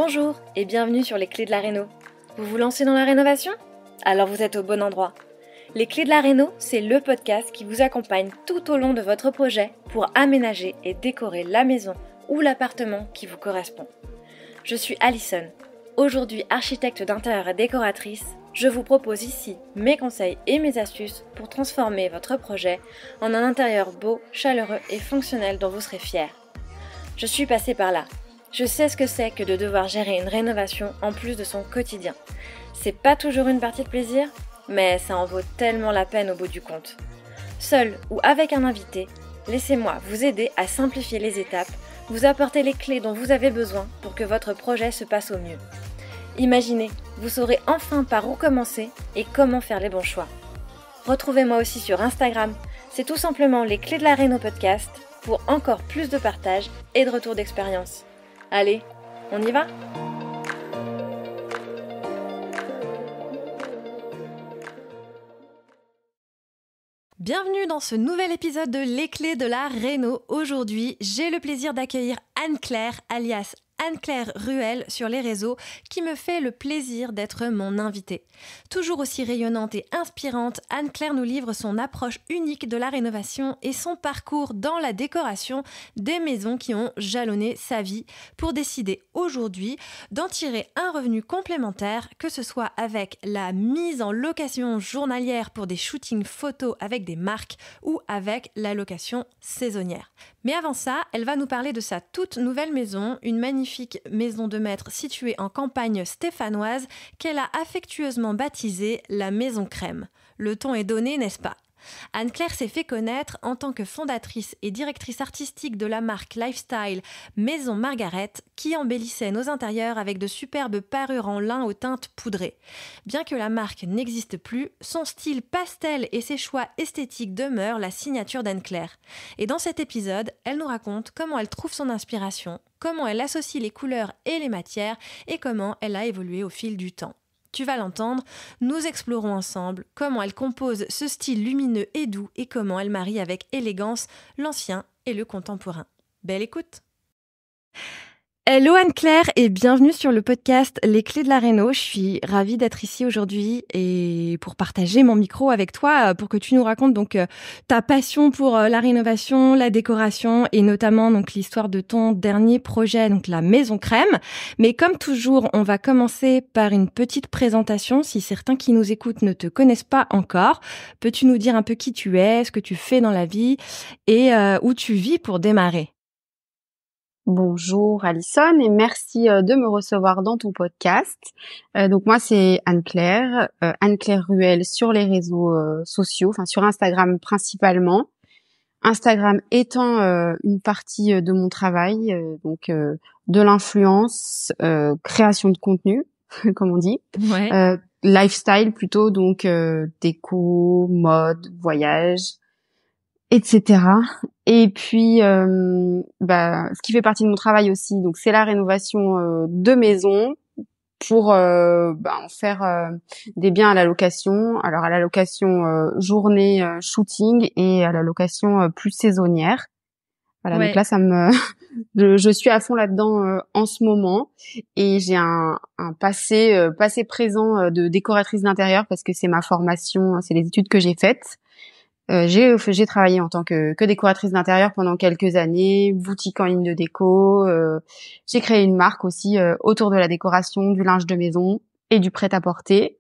Bonjour et bienvenue sur les clés de la réno. Vous vous lancez dans la rénovation ? Alors vous êtes au bon endroit. Les clés de la réno, c'est le podcast qui vous accompagne tout au long de votre projet pour aménager et décorer la maison ou l'appartement qui vous correspond. Je suis Alison, aujourd'hui architecte d'intérieur et décoratrice. Je vous propose ici mes conseils et mes astuces pour transformer votre projet en un intérieur beau, chaleureux et fonctionnel dont vous serez fiers. Je suis passée par là. Je sais ce que c'est que de devoir gérer une rénovation en plus de son quotidien. C'est pas toujours une partie de plaisir, mais ça en vaut tellement la peine au bout du compte. Seul ou avec un invité, laissez-moi vous aider à simplifier les étapes, vous apporter les clés dont vous avez besoin pour que votre projet se passe au mieux. Imaginez, vous saurez enfin par où commencer et comment faire les bons choix. Retrouvez-moi aussi sur Instagram, c'est tout simplement les clés de la réno podcast pour encore plus de partage et de retour d'expérience. Allez, on y va ? Bienvenue dans ce nouvel épisode de Les clés de la réno. Aujourd'hui, j'ai le plaisir d'accueillir Anne-Claire, alias Anne-Claire Ruel sur les réseaux, qui me fait le plaisir d'être mon invitée. Toujours aussi rayonnante et inspirante, Anne-Claire nous livre son approche unique de la rénovation et son parcours dans la décoration des maisons qui ont jalonné sa vie pour décider aujourd'hui d'en tirer un revenu complémentaire, que ce soit avec la mise en location journalière pour des shootings photos avec des marques ou avec la location saisonnière. Mais avant ça, elle va nous parler de sa toute nouvelle maison, une magnifique maison de maître située en campagne stéphanoise qu'elle a affectueusement baptisée la Maison Crème. Le ton est donné, n'est-ce pas ? Anne-Claire s'est fait connaître en tant que fondatrice et directrice artistique de la marque lifestyle Maison Margaret, qui embellissait nos intérieurs avec de superbes parures en lin aux teintes poudrées. Bien que la marque n'existe plus, son style pastel et ses choix esthétiques demeurent la signature d'Anne-Claire. Et dans cet épisode, elle nous raconte comment elle trouve son inspiration, comment elle associe les couleurs et les matières et comment elle a évolué au fil du temps. Tu vas l'entendre, nous explorons ensemble comment elle compose ce style lumineux et doux et comment elle marie avec élégance l'ancien et le contemporain. Belle écoute! Hello Anne-Claire et bienvenue sur le podcast Les clés de la réno. Je suis ravie d'être ici aujourd'hui et pour partager mon micro avec toi pour que tu nous racontes donc ta passion pour la rénovation, la décoration et notamment donc l'histoire de ton dernier projet, donc la Maison Crème. Mais comme toujours, on va commencer par une petite présentation si certains qui nous écoutent ne te connaissent pas encore. Peux-tu nous dire un peu qui tu es, ce que tu fais dans la vie et où tu vis pour démarrer ? Bonjour Alison et merci de me recevoir dans ton podcast. Donc moi c'est Anne-Claire, Anne-Claire Ruel sur les réseaux sociaux, enfin sur Instagram principalement. Instagram étant une partie de mon travail, donc de l'influence, création de contenu, comme on dit, Ouais. lifestyle plutôt, donc déco, mode, voyage, etc. Et puis, ce qui fait partie de mon travail aussi, donc c'est la rénovation de maisons pour en faire des biens à la location. Alors à la location journée shooting et à la location plus saisonnière. Voilà, Ouais. donc là ça me, je suis à fond là-dedans en ce moment et j'ai un passé présent de décoratrice d'intérieur parce que c'est ma formation, c'est les études que j'ai faites. J'ai travaillé en tant que décoratrice d'intérieur pendant quelques années, boutique en ligne de déco. J'ai créé une marque aussi autour de la décoration, du linge de maison et du prêt-à-porter.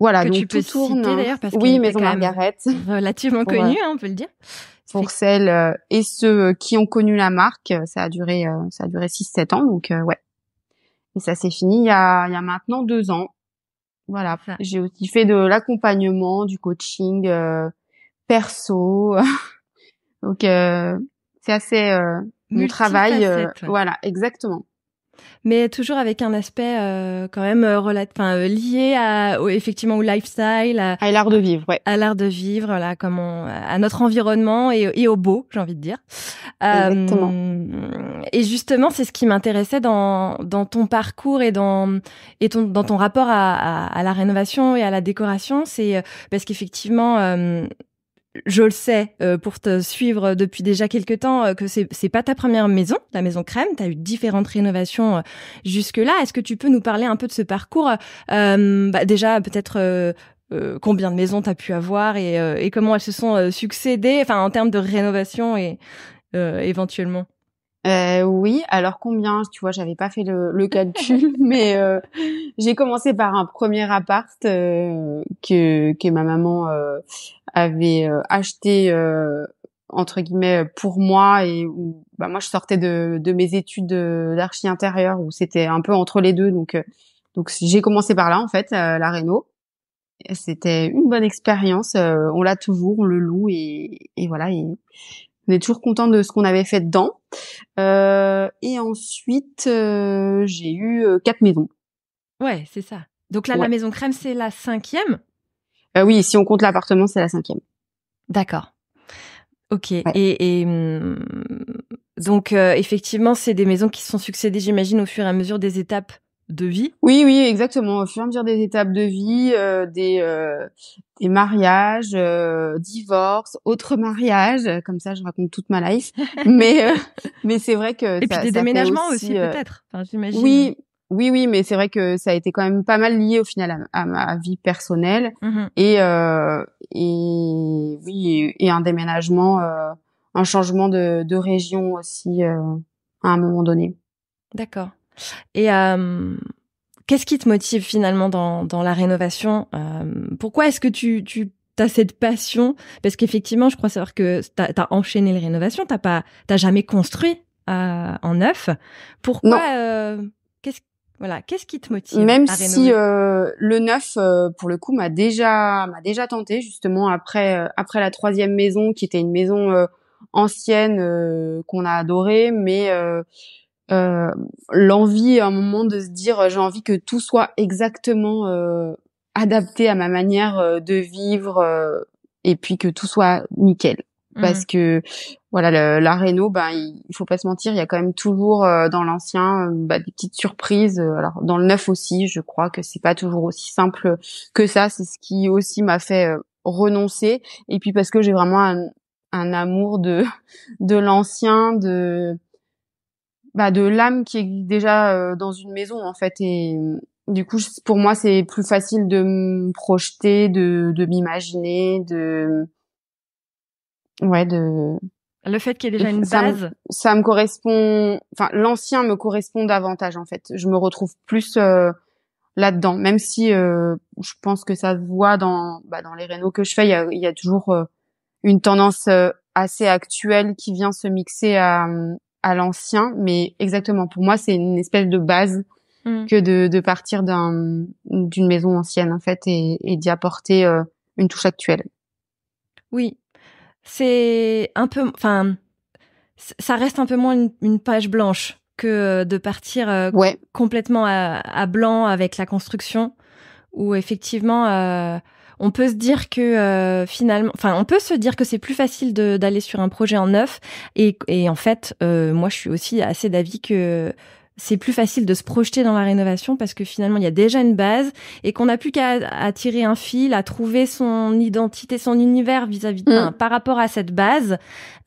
Voilà, Que donc tu peux tout tourne. citer d'ailleurs parce Oui, qu'elle était Maison quand même Margaret. relativement Pour, connue, on peut le dire. Pour celles et ceux qui ont connu la marque, ça a duré 6-7 ans, donc ouais. Et ça s'est fini il y a maintenant 2 ans. Voilà. Ça. J'ai aussi fait de l'accompagnement, du coaching perso. Donc c'est assez mon travail Multifacette, ouais. voilà, exactement. Mais toujours avec un aspect quand même lié effectivement au lifestyle, À l'art de vivre, ouais. à l'art de vivre, là, à notre environnement et au beau, j'ai envie de dire. Exactement. Et justement, c'est ce qui m'intéressait dans ton parcours et dans ton rapport à la rénovation et à la décoration, c'est parce qu'effectivement je le sais pour te suivre depuis déjà quelques temps que c'est pas ta première maison, la maison Crème. Tu as eu différentes rénovations jusque-là. Est-ce que tu peux nous parler un peu de ce parcours déjà peut-être combien de maisons tu as pu avoir et comment elles se sont succédées, enfin en termes de rénovation et éventuellement. Oui, alors combien, tu vois, j'avais pas fait le calcul, mais j'ai commencé par un premier appart que ma maman avait acheté entre guillemets pour moi et où bah moi je sortais de mes études d'archi intérieur où c'était un peu entre les deux donc j'ai commencé par là en fait la réno. C'était une bonne expérience, on l'a toujours, on le loue et voilà et on est toujours content de ce qu'on avait fait dedans. Et ensuite, j'ai eu 4 maisons. Ouais, c'est ça. Donc là, Ouais. la maison Crème, c'est la 5e. Oui, si on compte l'appartement, c'est la 5e. D'accord. Ok. Ouais. Donc, effectivement, c'est des maisons qui se sont succédées, j'imagine, au fur et à mesure des étapes de vie. Oui, oui, exactement. Au fur et à mesure des étapes de vie, des mariages, divorces, autres mariages. Comme ça, je raconte toute ma life. Mais c'est vrai que Et puis des ça fait déménagements aussi, aussi. peut-être. Enfin, j'imagine. Oui, oui, oui, mais c'est vrai que ça a été quand même pas mal lié au final à ma vie personnelle Mhm. et oui et un déménagement, un changement de région aussi à un moment donné. D'accord. Et qu'est-ce qui te motive finalement dans la rénovation? Pourquoi est-ce que tu as cette passion? Parce qu'effectivement, je crois savoir que t'as enchaîné les rénovations, t'as jamais construit en neuf. Pourquoi Non, qu'est-ce qui te motive même à si rénover? le neuf pour le coup m'a déjà tenté justement après la troisième maison qui était une maison ancienne qu'on a adorée, mais euh, l'envie à un moment de se dire j'ai envie que tout soit exactement adapté à ma manière de vivre et puis que tout soit nickel parce Mhm. que voilà la réno ben il faut pas se mentir il y a quand même toujours dans l'ancien bah, des petites surprises alors dans le neuf aussi je crois que c'est pas toujours aussi simple que ça c'est ce qui aussi m'a fait renoncer et puis parce que j'ai vraiment un amour de l'ancien de l'âme qui existe déjà dans une maison en fait et du coup pour moi c'est plus facile de me projeter de m'imaginer de Le fait qu'il y ait déjà une ça me base. ça me correspond enfin l'ancien me correspond davantage en fait je me retrouve plus là-dedans même si je pense que ça se voit dans les rénos que je fais il y a toujours une tendance assez actuelle qui vient se mixer à l'ancien, mais exactement pour moi c'est une espèce de base Mhm. que de partir d'une maison ancienne en fait et d'y apporter une touche actuelle. Oui, c'est un peu, enfin, ça reste un peu moins une page blanche que de partir Ouais, complètement à blanc avec la construction, où effectivement, on peut se dire que finalement, enfin, on peut se dire que c'est plus facile d'aller sur un projet en neuf, et en fait, moi, je suis aussi assez d'avis que c'est plus facile de se projeter dans la rénovation parce que finalement, il y a déjà une base et qu'on n'a plus qu'à tirer un fil, à trouver son identité, son univers vis-à-vis, enfin, mm. par rapport à cette base.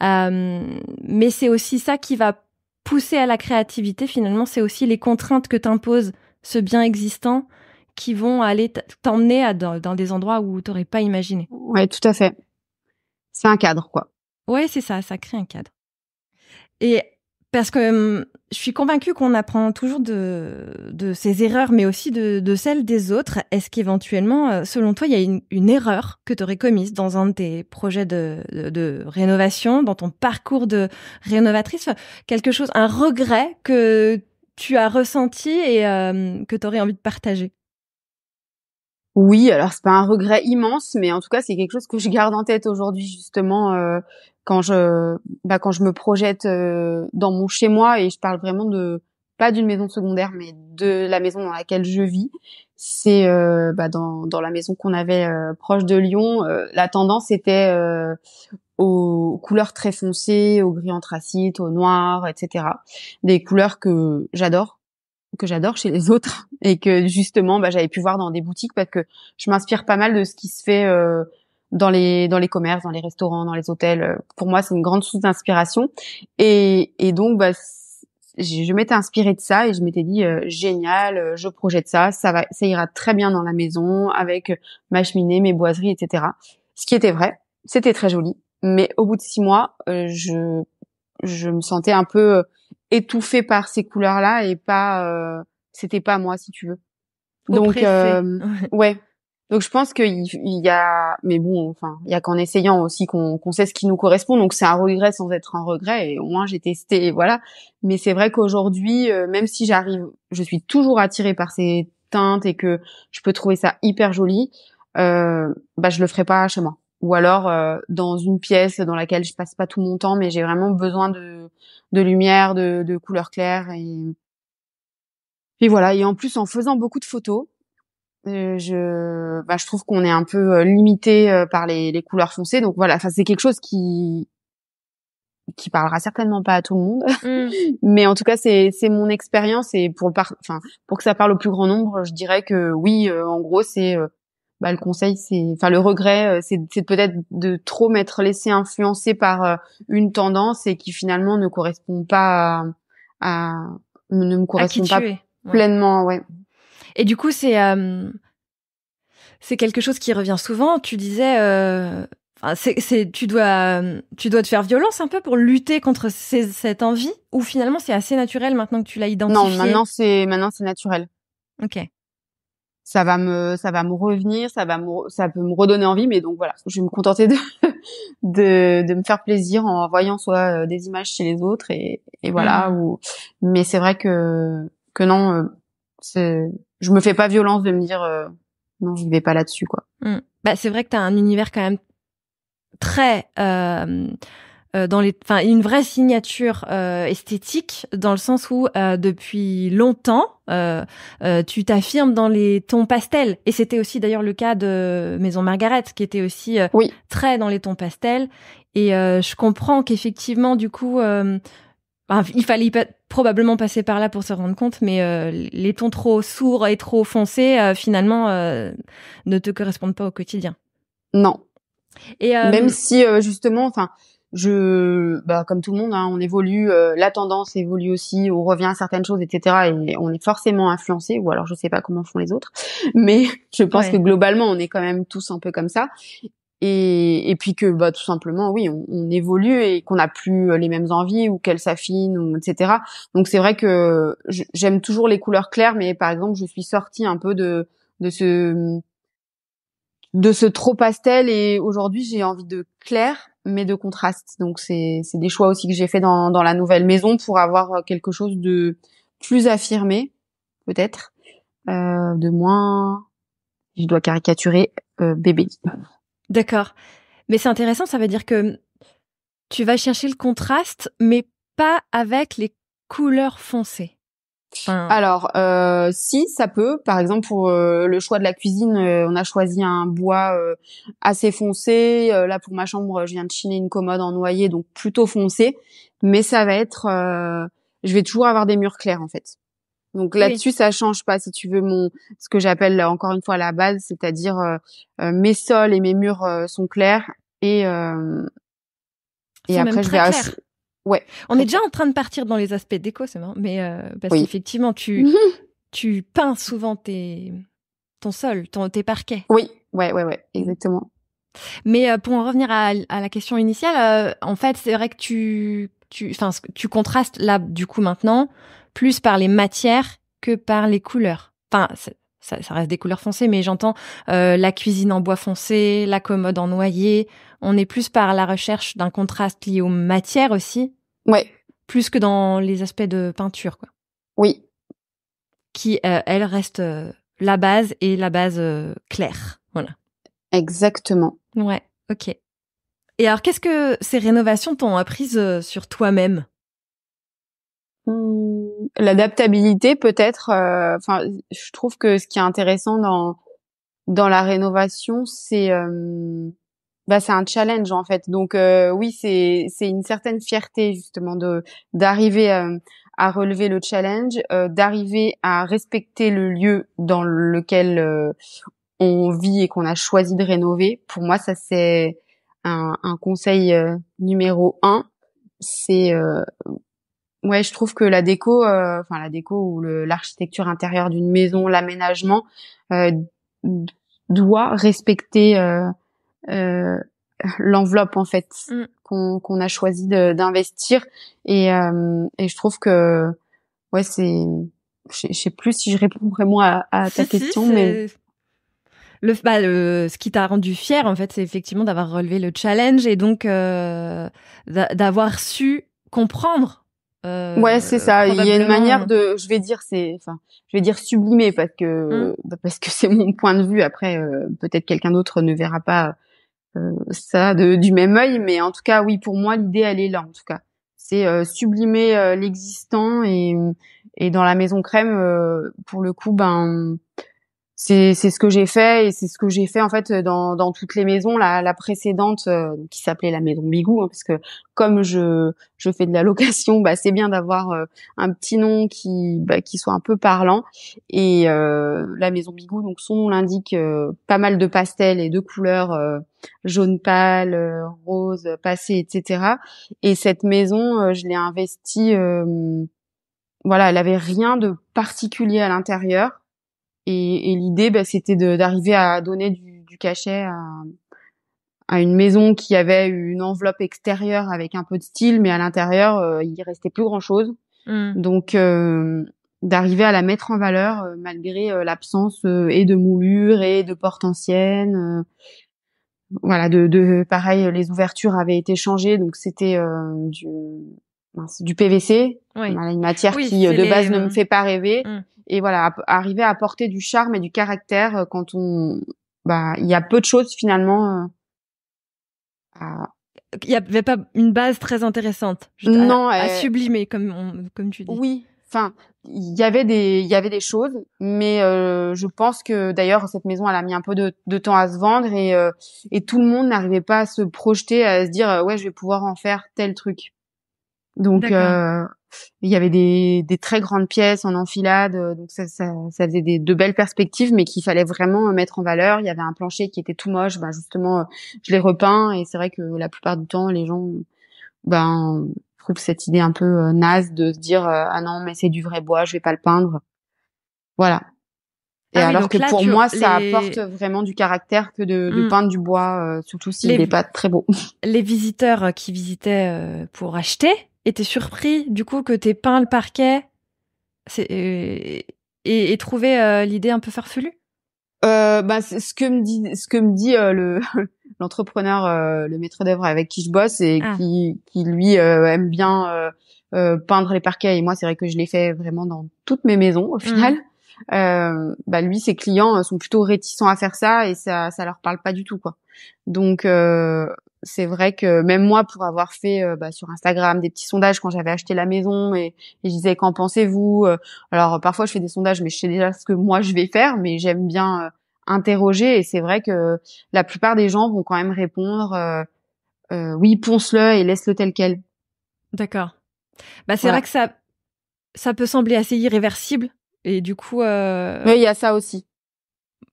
Mais c'est aussi ça qui va pousser à la créativité. Finalement, c'est aussi les contraintes que t'impose ce bien existant qui vont aller t'emmener dans des endroits où tu n'aurais pas imaginé. Ouais, tout à fait. C'est un cadre quoi. Ouais, c'est ça crée un cadre. Et parce que je suis convaincue qu'on apprend toujours de ses erreurs, mais aussi de celles des autres. Est-ce qu'éventuellement, selon toi, il y a une erreur que tu aurais commise dans un de tes projets de rénovation, dans ton parcours de rénovatrice, quelque chose, un regret que tu as ressenti et que tu aurais envie de partager? Oui, alors c'est pas un regret immense, mais en tout cas c'est quelque chose que je garde en tête aujourd'hui justement quand je me projette dans mon chez moi et je parle vraiment de pas d'une maison secondaire mais de la maison dans laquelle je vis. C'est dans la maison qu'on avait proche de Lyon, la tendance était aux couleurs très foncées, au gris anthracite, au noir, etc. Des couleurs que j'adore chez les autres et que justement j'avais pu voir dans des boutiques parce que je m'inspire pas mal de ce qui se fait dans les commerces, dans les restaurants, dans les hôtels. Pour moi, c'est une grande source d'inspiration. Et donc, je m'étais inspirée de ça et je m'étais dit génial, je projette ça ira très bien dans la maison avec ma cheminée, mes boiseries, etc. Ce qui était vrai, c'était très joli. Mais au bout de 6 mois, je me sentais un peu étouffée par ces couleurs-là et c'était pas moi, si tu veux. Donc Oppressée. ouais. Donc je pense qu'il y a, mais bon, enfin, il y a qu'en essayant aussi qu'on sait ce qui nous correspond. Donc c'est un regret sans être un regret. Et au moins j'ai testé, et voilà. Mais c'est vrai qu'aujourd'hui, même si je suis toujours attirée par ces teintes et que je peux trouver ça hyper joli, je le ferai pas chez moi. Ou alors dans une pièce dans laquelle je passe pas tout mon temps, mais j'ai vraiment besoin de lumière, de couleurs claires et voilà. Et en plus en faisant beaucoup de photos. Je trouve qu'on est un peu limité par les couleurs foncées, donc voilà, enfin c'est quelque chose qui parlera certainement pas à tout le monde, mais en tout cas c'est mon expérience et pour que ça parle au plus grand nombre, je dirais que oui, en gros c'est le conseil, le regret, c'est peut-être de trop m'être laissé influencer par une tendance et qui finalement ne correspond pas ne me À qui correspond tu pas es. pleinement, ouais. Et du coup, c'est quelque chose qui revient souvent. Tu disais, tu dois te faire violence un peu pour lutter contre cette envie, ou finalement c'est assez naturel maintenant que tu l'as identifié. Non, maintenant c'est naturel. Ok. Ça va me revenir, ça peut me redonner envie, mais donc voilà, je vais me contenter de me faire plaisir en voyant soit des images chez les autres et voilà. Mais c'est vrai que non, je me fais pas violence de me dire non, je vais pas là-dessus, quoi. C'est vrai que t'as un univers quand même très une vraie signature esthétique, dans le sens où depuis longtemps tu t'affirmes dans les tons pastels, et c'était aussi d'ailleurs le cas de Maison Margaret, qui était aussi très dans les tons pastels, et je comprends qu'effectivement du coup il fallait probablement passer par là pour se rendre compte, mais les tons trop sourds et trop foncés finalement ne te correspondent pas au quotidien. Non. Et même si justement, enfin, comme tout le monde, hein, on évolue, la tendance évolue aussi, on revient à certaines choses, etc. Et on est forcément influencé, ou alors je sais pas comment font les autres, mais je pense que globalement, on est quand même tous un peu comme ça. Et puis que tout simplement, oui, on évolue et qu'on n'a plus les mêmes envies ou qu'elles s'affinent, etc. Donc c'est vrai que j'aime toujours les couleurs claires, mais par exemple, je suis sortie un peu de ce trop pastel, et aujourd'hui j'ai envie de clair mais de contraste. Donc c'est des choix aussi que j'ai fait dans la nouvelle maison pour avoir quelque chose de plus affirmé, peut-être, de moins, je dois caricaturer, bébé. D'accord. Mais c'est intéressant, ça veut dire que tu vas chercher le contraste, mais pas avec les couleurs foncées. Alors, si, ça peut. Par exemple, pour le choix de la cuisine, on a choisi un bois assez foncé. Là, pour ma chambre, je viens de chiner une commode en noyer, donc plutôt foncé. Mais ça va être... je vais toujours avoir des murs clairs, en fait. Donc là-dessus, ça change pas. Si tu veux, ce que j'appelle encore une fois la base, c'est-à-dire mes sols et mes murs sont clairs. Et après, je vais... Ouais. On est déjà en train de partir dans les aspects déco, c'est marrant, mais parce qu'effectivement, tu peins souvent ton sol, tes parquets. Oui, ouais, exactement. Mais pour en revenir à la question initiale, en fait, c'est vrai que tu contrastes là, du coup, maintenant, plus par les matières que par les couleurs. Enfin, ça reste des couleurs foncées, mais j'entends la cuisine en bois foncé, la commode en noyer. On est plus par la recherche d'un contraste lié aux matières aussi. Ouais. Plus que dans les aspects de peinture, quoi. Oui. Qui, elle, reste la base, et la base claire. Voilà. Exactement. Ouais, ok. Et alors, qu'est-ce que ces rénovations t'ont apprise sur toi-même ? L'adaptabilité, peut-être. Enfin, je trouve que ce qui est intéressant dans la rénovation, c'est un challenge, en fait. Donc oui, c'est une certaine fierté, justement, d'arriver à relever le challenge, d'arriver à respecter le lieu dans lequel on vit et qu'on a choisi de rénover, pour moi, ça c'est un conseil numéro 1. C'est ouais, je trouve que la déco, ou l'architecture intérieure d'une maison, l'aménagement euh, doit respecter euh, l'enveloppe en fait qu'on a choisi d'investir et je trouve que ouais c'est je sais plus si je réponds vraiment à ta question mais ce qui t'a rendu fière en fait c'est effectivement d'avoir relevé le challenge et donc d'avoir su comprendre ouais c'est ça il y a une manière probablement de je vais dire sublimer parce que c'est mon point de vue après peut-être quelqu'un d'autre ne verra pas ça du même œil, mais en tout cas, oui, pour moi, l'idée, elle est là, en tout cas. C'est sublimer l'existant et dans la maison crème, pour le coup, ben, c'est ce que j'ai fait et c'est ce que j'ai fait en fait dans toutes les maisons. La précédente qui s'appelait la maison Bigou, parce que comme je fais de la location, bah c'est bien d'avoir un petit nom qui soit un peu parlant. Et la maison Bigou, donc son nom l'indique, pas mal de pastels et de couleurs jaune pâle, rose passé, etc. Et cette maison, je l'ai investie. Voilà, elle avait rien de particulier à l'intérieur. Et l'idée, bah, c'était d'arriver à donner du cachet à une maison qui avait une enveloppe extérieure avec un peu de style, mais à l'intérieur, il restait plus grand-chose. Donc, d'arriver à la mettre en valeur malgré l'absence et de moulure et de portes anciennes. Voilà, pareil, les ouvertures avaient été changées, donc c'était du PVC. oui. Voilà, une matière qui de base ne me fait pas rêver. Et voilà, arriver à apporter du charme et du caractère quand il y a peu de choses finalement. Il y avait pas une base très intéressante à sublimer comme tu dis. Oui, enfin, il y avait des choses, mais je pense que d'ailleurs cette maison elle a mis un peu de temps à se vendre et tout le monde n'arrivait pas à se projeter, à se dire ouais je vais pouvoir en faire tel truc. Donc il y avait des très grandes pièces en enfilade, donc ça faisait de belles perspectives, mais qu'il fallait vraiment mettre en valeur. Il y avait un plancher qui était tout moche, ben justement je l'ai repeint et c'est vrai que la plupart du temps les gens trouvent cette idée un peu naze de se dire ah non mais c'est du vrai bois, je vais pas le peindre. Voilà. Et alors que pour moi ça apporte vraiment du caractère que de peindre du bois, surtout s'il n'est pas très beau. Les visiteurs qui visitaient pour acheter étaient surpris du coup que t'aies peint le parquet et trouvaient l'idée un peu farfelue. C'est ce que me dit l'entrepreneur, le maître d'œuvre avec qui je bosse et qui lui aime bien peindre les parquets. Et moi c'est vrai que je l'ai fait vraiment dans toutes mes maisons au final. Lui ses clients sont plutôt réticents à faire ça et ça leur parle pas du tout quoi. Donc c'est vrai que même moi pour avoir fait sur Instagram des petits sondages quand j'avais acheté la maison et je disais qu'en pensez-vous, alors parfois je fais des sondages mais je sais déjà ce que moi je vais faire, mais j'aime bien interroger et c'est vrai que la plupart des gens vont quand même répondre oui ponce-le et laisse-le tel quel. D'accord. C'est vrai que ça peut sembler assez irréversible et du coup oui il y a ça aussi.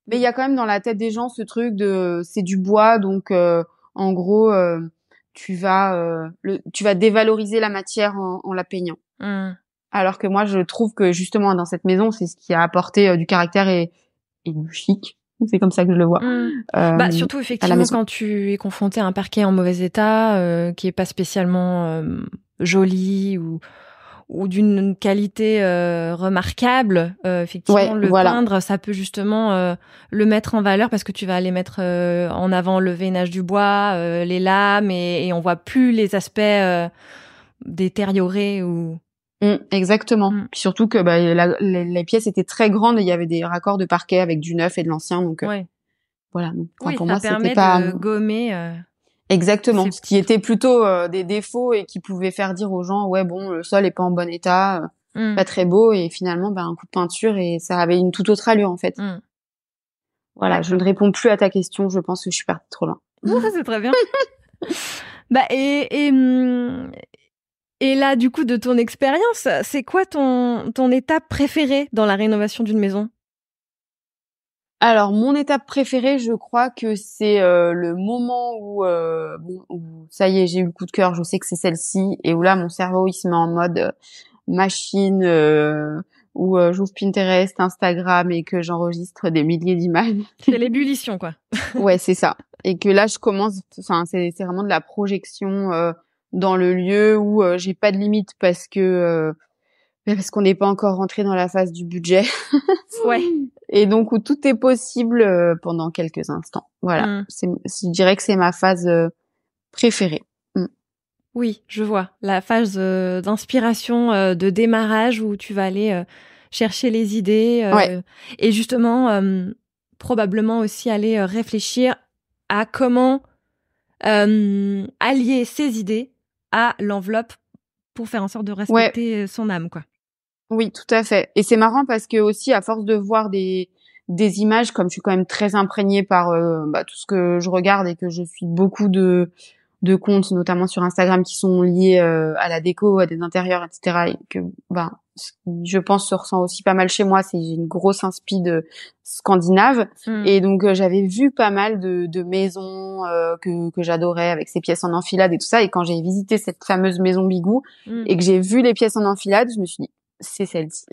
Mais il y a quand même dans la tête des gens ce truc de c'est du bois donc en gros tu vas dévaloriser la matière en la peignant. Alors que moi je trouve que justement dans cette maison c'est ce qui a apporté du caractère et du chic. C'est comme ça que je le vois. Surtout effectivement quand tu es confronté à un parquet en mauvais état qui est pas spécialement joli ou d'une qualité remarquable, effectivement le peindre ça peut justement le mettre en valeur parce que tu vas aller mettre en avant le veinage du bois, les lames et on voit plus les aspects détériorés ou exactement. Puis surtout que les pièces étaient très grandes et il y avait des raccords de parquet avec du neuf et de l'ancien donc voilà. Donc, pour moi permet c'était pas de gommer exactement, ce qui était plutôt des défauts et qui pouvait faire dire aux gens ouais bon le sol est pas en bon état, pas très beau et finalement un coup de peinture et ça avait une toute autre allure en fait. Voilà, je ne réponds plus à ta question, je pense que je suis partie trop loin. C'est très bien. Et là du coup de ton expérience, c'est quoi ton étape préférée dans la rénovation d'une maison ? Alors, mon étape préférée, je crois que c'est le moment où ça y est, j'ai eu le coup de cœur, je sais que c'est celle-ci, et où là, mon cerveau, il se met en mode machine, où j'ouvre Pinterest, Instagram, et que j'enregistre des milliers d'images. C'est l'ébullition, quoi. Ouais, c'est ça. Et que là, c'est vraiment de la projection dans le lieu où j'ai pas de limite parce qu'on n'est pas encore rentré dans la phase du budget. Ouais. Et donc où tout est possible pendant quelques instants. Voilà. Je dirais que c'est ma phase préférée. Oui, je vois. La phase d'inspiration, de démarrage où tu vas aller chercher les idées Ouais. et justement probablement aussi aller réfléchir à comment allier ces idées à l'enveloppe pour faire en sorte de respecter son âme, quoi. Oui, tout à fait. Et c'est marrant parce que aussi, à force de voir des images, comme je suis quand même très imprégnée par tout ce que je regarde et que je suis beaucoup de comptes, notamment sur Instagram, qui sont liés à la déco, à des intérieurs, etc. Et que, je pense, se ressent aussi pas mal chez moi. J'ai une grosse inspi de scandinave. Et donc, j'avais vu pas mal de maisons que j'adorais avec ces pièces en enfilade et tout ça. Et quand j'ai visité cette fameuse maison Bigou et que j'ai vu les pièces en enfilade, je me suis dit, c'est celle-ci.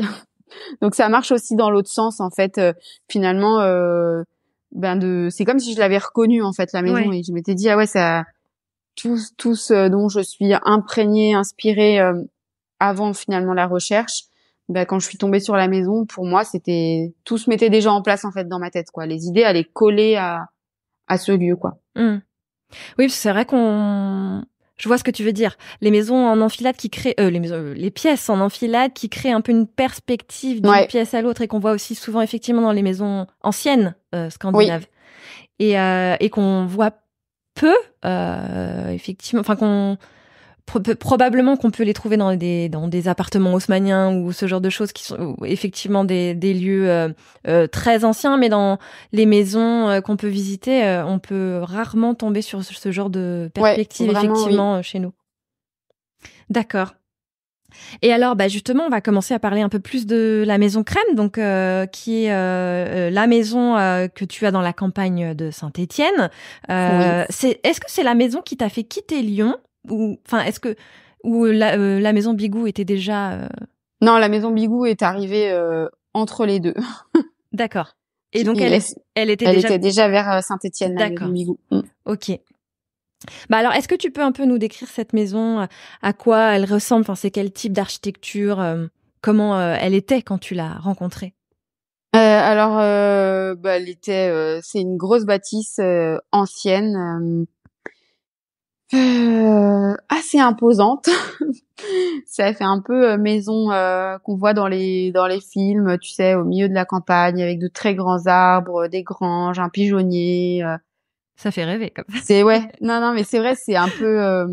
Donc, ça marche aussi dans l'autre sens, en fait. Finalement, c'est comme si je l'avais reconnue, en fait, la maison. Ouais. Et je m'étais dit, ah ouais, ça... tout ce dont je suis imprégnée, inspirée avant finalement la recherche, quand je suis tombée sur la maison, pour moi, tout se mettait déjà en place en fait dans ma tête, quoi. Les idées allaient coller à ce lieu, quoi. Oui, c'est vrai je vois ce que tu veux dire. Les maisons en enfilade qui créent les pièces en enfilade qui créent un peu une perspective d'une pièce à l'autre et qu'on voit aussi souvent effectivement dans les maisons anciennes scandinaves. Oui. Et qu'on voit peu effectivement, enfin probablement qu'on peut les trouver dans des appartements haussmanniens ou ce genre de choses qui sont effectivement des lieux très anciens, mais dans les maisons qu'on peut visiter, on peut rarement tomber sur ce genre de perspective effectivement chez nous. D'accord. Et alors, justement, on va commencer à parler un peu plus de la maison Crème, donc qui est la maison que tu as dans la campagne de Saint-Étienne. Est-ce que c'est la maison qui t'a fait quitter Lyon ou la maison Bigou était déjà Non, la maison Bigou est arrivée entre les deux. D'accord. Et donc elle était déjà vers Saint-Étienne, la maison Bigou. Ok. Alors, est-ce que tu peux un peu nous décrire cette maison, à quoi elle ressemble, enfin, c'est quel type d'architecture, comment elle était quand tu l'as rencontrée? Elle était, c'est une grosse bâtisse ancienne, assez imposante. Ça fait un peu maison qu'on voit dans les films, tu sais, au milieu de la campagne, avec de très grands arbres, des granges, un pigeonnier. Ça fait rêver, comme ça. C'est non, mais c'est vrai, c'est un peu.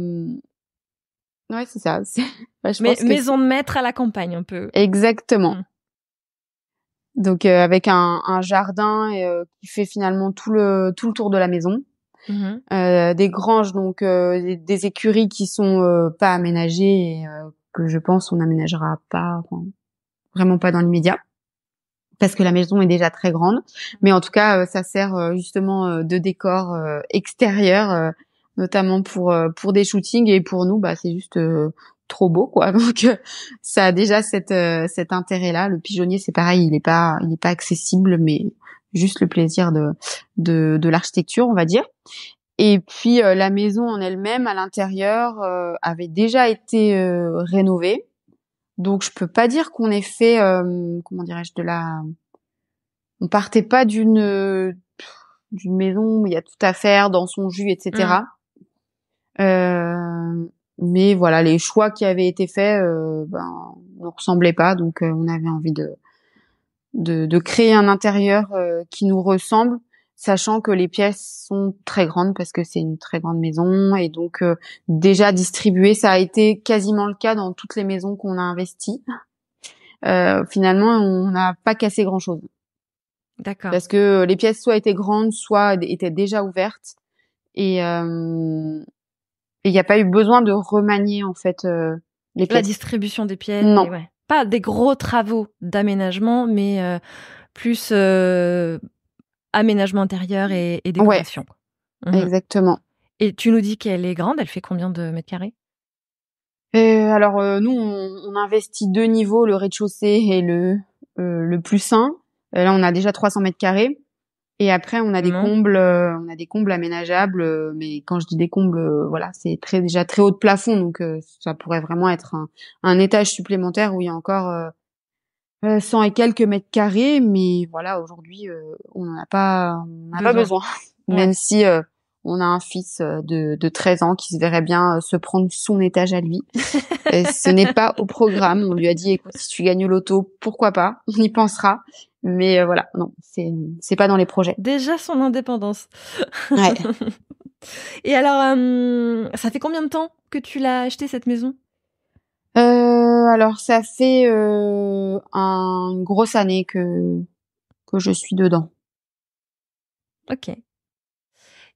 Ouais, c'est ça. Mais maison de maître à la campagne, un peu. Exactement. Donc avec un jardin qui fait finalement tout le tour de la maison. Des granges, donc des écuries qui sont pas aménagées et que je pense on n'aménagera pas, vraiment pas dans l'immédiat, parce que la maison est déjà très grande. Mais en tout cas, ça sert justement de décor extérieur, notamment pour des shootings, et pour nous, c'est juste trop beau, quoi. Donc ça a déjà cet intérêt-là. Le pigeonnier, c'est pareil, il est pas accessible, mais juste le plaisir de l'architecture, on va dire. Et puis la maison en elle-même, à l'intérieur, avait déjà été rénovée. Donc je peux pas dire qu'on ait fait, comment dirais-je, on partait pas d'une maison où il y a tout à faire dans son jus, etc. Mais voilà, les choix qui avaient été faits, ne ressemblaient pas. Donc on avait envie de créer un intérieur qui nous ressemble, sachant que les pièces sont très grandes parce que c'est une très grande maison, et donc déjà distribué, ça a été quasiment le cas dans toutes les maisons qu'on a investies. Finalement, on n'a pas cassé grand-chose. D'accord. Parce que les pièces soit étaient grandes, soit étaient déjà ouvertes, et il n'y a pas eu besoin de remanier en fait les pièces. La distribution des pièces. Non. Et pas des gros travaux d'aménagement, mais plus aménagement intérieur et Ouais, décoration. exactement. Et tu nous dis qu'elle est grande, elle fait combien de mètres carrés? Alors nous, on investit 2 niveaux, le rez-de-chaussée et le plus sain. Là, on a déjà 300 mètres carrés. Et après, on a des combles aménageables. Mais quand je dis des combles, voilà, c'est déjà très haut de plafond, donc ça pourrait vraiment être un étage supplémentaire où il y a encore 100 et quelques mètres carrés. Mais voilà, aujourd'hui, on n'a pas besoin. Ouais. Même si on a un fils de 13 ans qui se verrait bien se prendre son étage à lui. Ce n'est pas au programme. On lui a dit, écoute, si tu gagnes au loto, pourquoi pas? On y pensera. Mais voilà, non, c'est pas dans les projets. Déjà son indépendance. Ouais. Et alors, ça fait combien de temps que tu l'as acheté cette maison? Alors ça fait une grosse année que je suis dedans. Ok.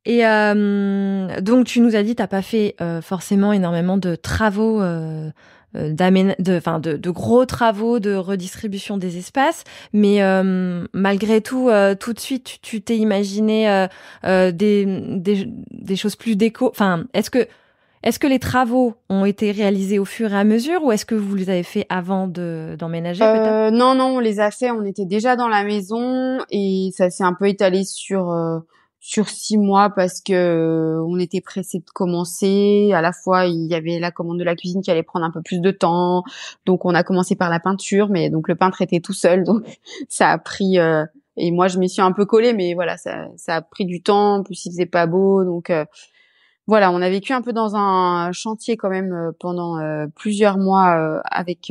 Et donc tu nous as dit t'as pas fait forcément énormément de travaux, de gros travaux de redistribution des espaces, mais malgré tout, tout de suite tu t'es imaginé des choses plus déco. Enfin, est-ce que les travaux ont été réalisés au fur et à mesure ou est-ce que vous les avez fait avant d'emménager peut-être? Non, on les a fait. On était déjà dans la maison et ça s'est un peu étalé sur 6 mois parce que on était pressés de commencer. À la fois, il y avait la commande de la cuisine qui allait prendre un peu plus de temps, donc on a commencé par la peinture, mais donc le peintre était tout seul, donc ça a pris. Et moi, je m'y suis un peu collée, mais voilà, ça a pris du temps. En plus, il faisait pas beau, donc. Voilà, on a vécu un peu dans un chantier quand même pendant plusieurs mois avec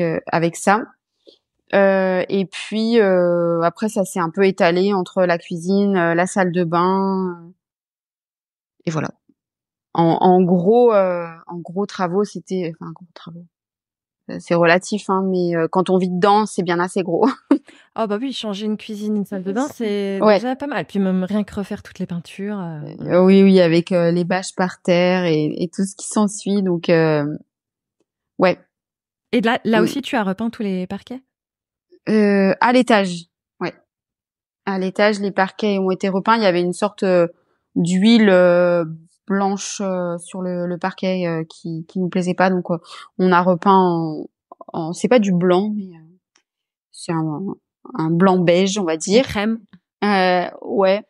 ça. Et puis après, ça s'est un peu étalé entre la cuisine, la salle de bain, et voilà. En gros travaux, c'était, enfin, gros travaux. C'est relatif, hein, mais quand on vit dedans, c'est bien assez gros. Oh bah oui, changer une cuisine, une salle de bain, c'est Ouais. déjà pas mal. Puis même rien que refaire toutes les peintures. Oui, avec les bâches par terre et tout ce qui s'ensuit. Donc, ouais. Et là aussi, tu as repeint tous les parquets? À l'étage. Ouais. À l'étage, les parquets ont été repeints. Il y avait une sorte d'huile blanche sur le parquet qui nous plaisait pas. Donc, on a repeint c'est pas du blanc, mais c'est un blanc beige, on va dire. Crème. Ouais.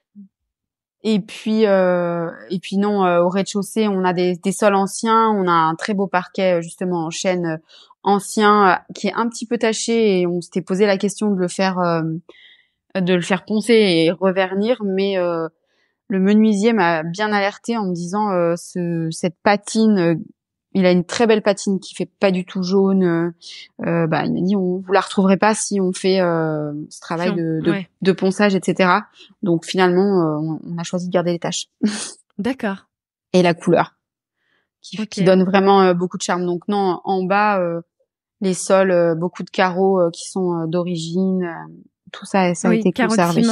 Et puis non, au rez-de-chaussée, on a des sols anciens. On a un très beau parquet justement en chêne ancien qui est un petit peu taché et on s'était posé la question de le faire poncer et revernir, mais le menuisier m'a bien alerté en me disant cette patine, il a une très belle patine qui fait pas du tout jaune. Il m'a dit vous la retrouverez pas si on fait ce travail de ponçage, etc. Donc finalement, on a choisi de garder les taches. D'accord. Et la couleur qui donne vraiment beaucoup de charme. Donc non, en bas, les sols, beaucoup de carreaux qui sont d'origine. Tout ça a été conservé.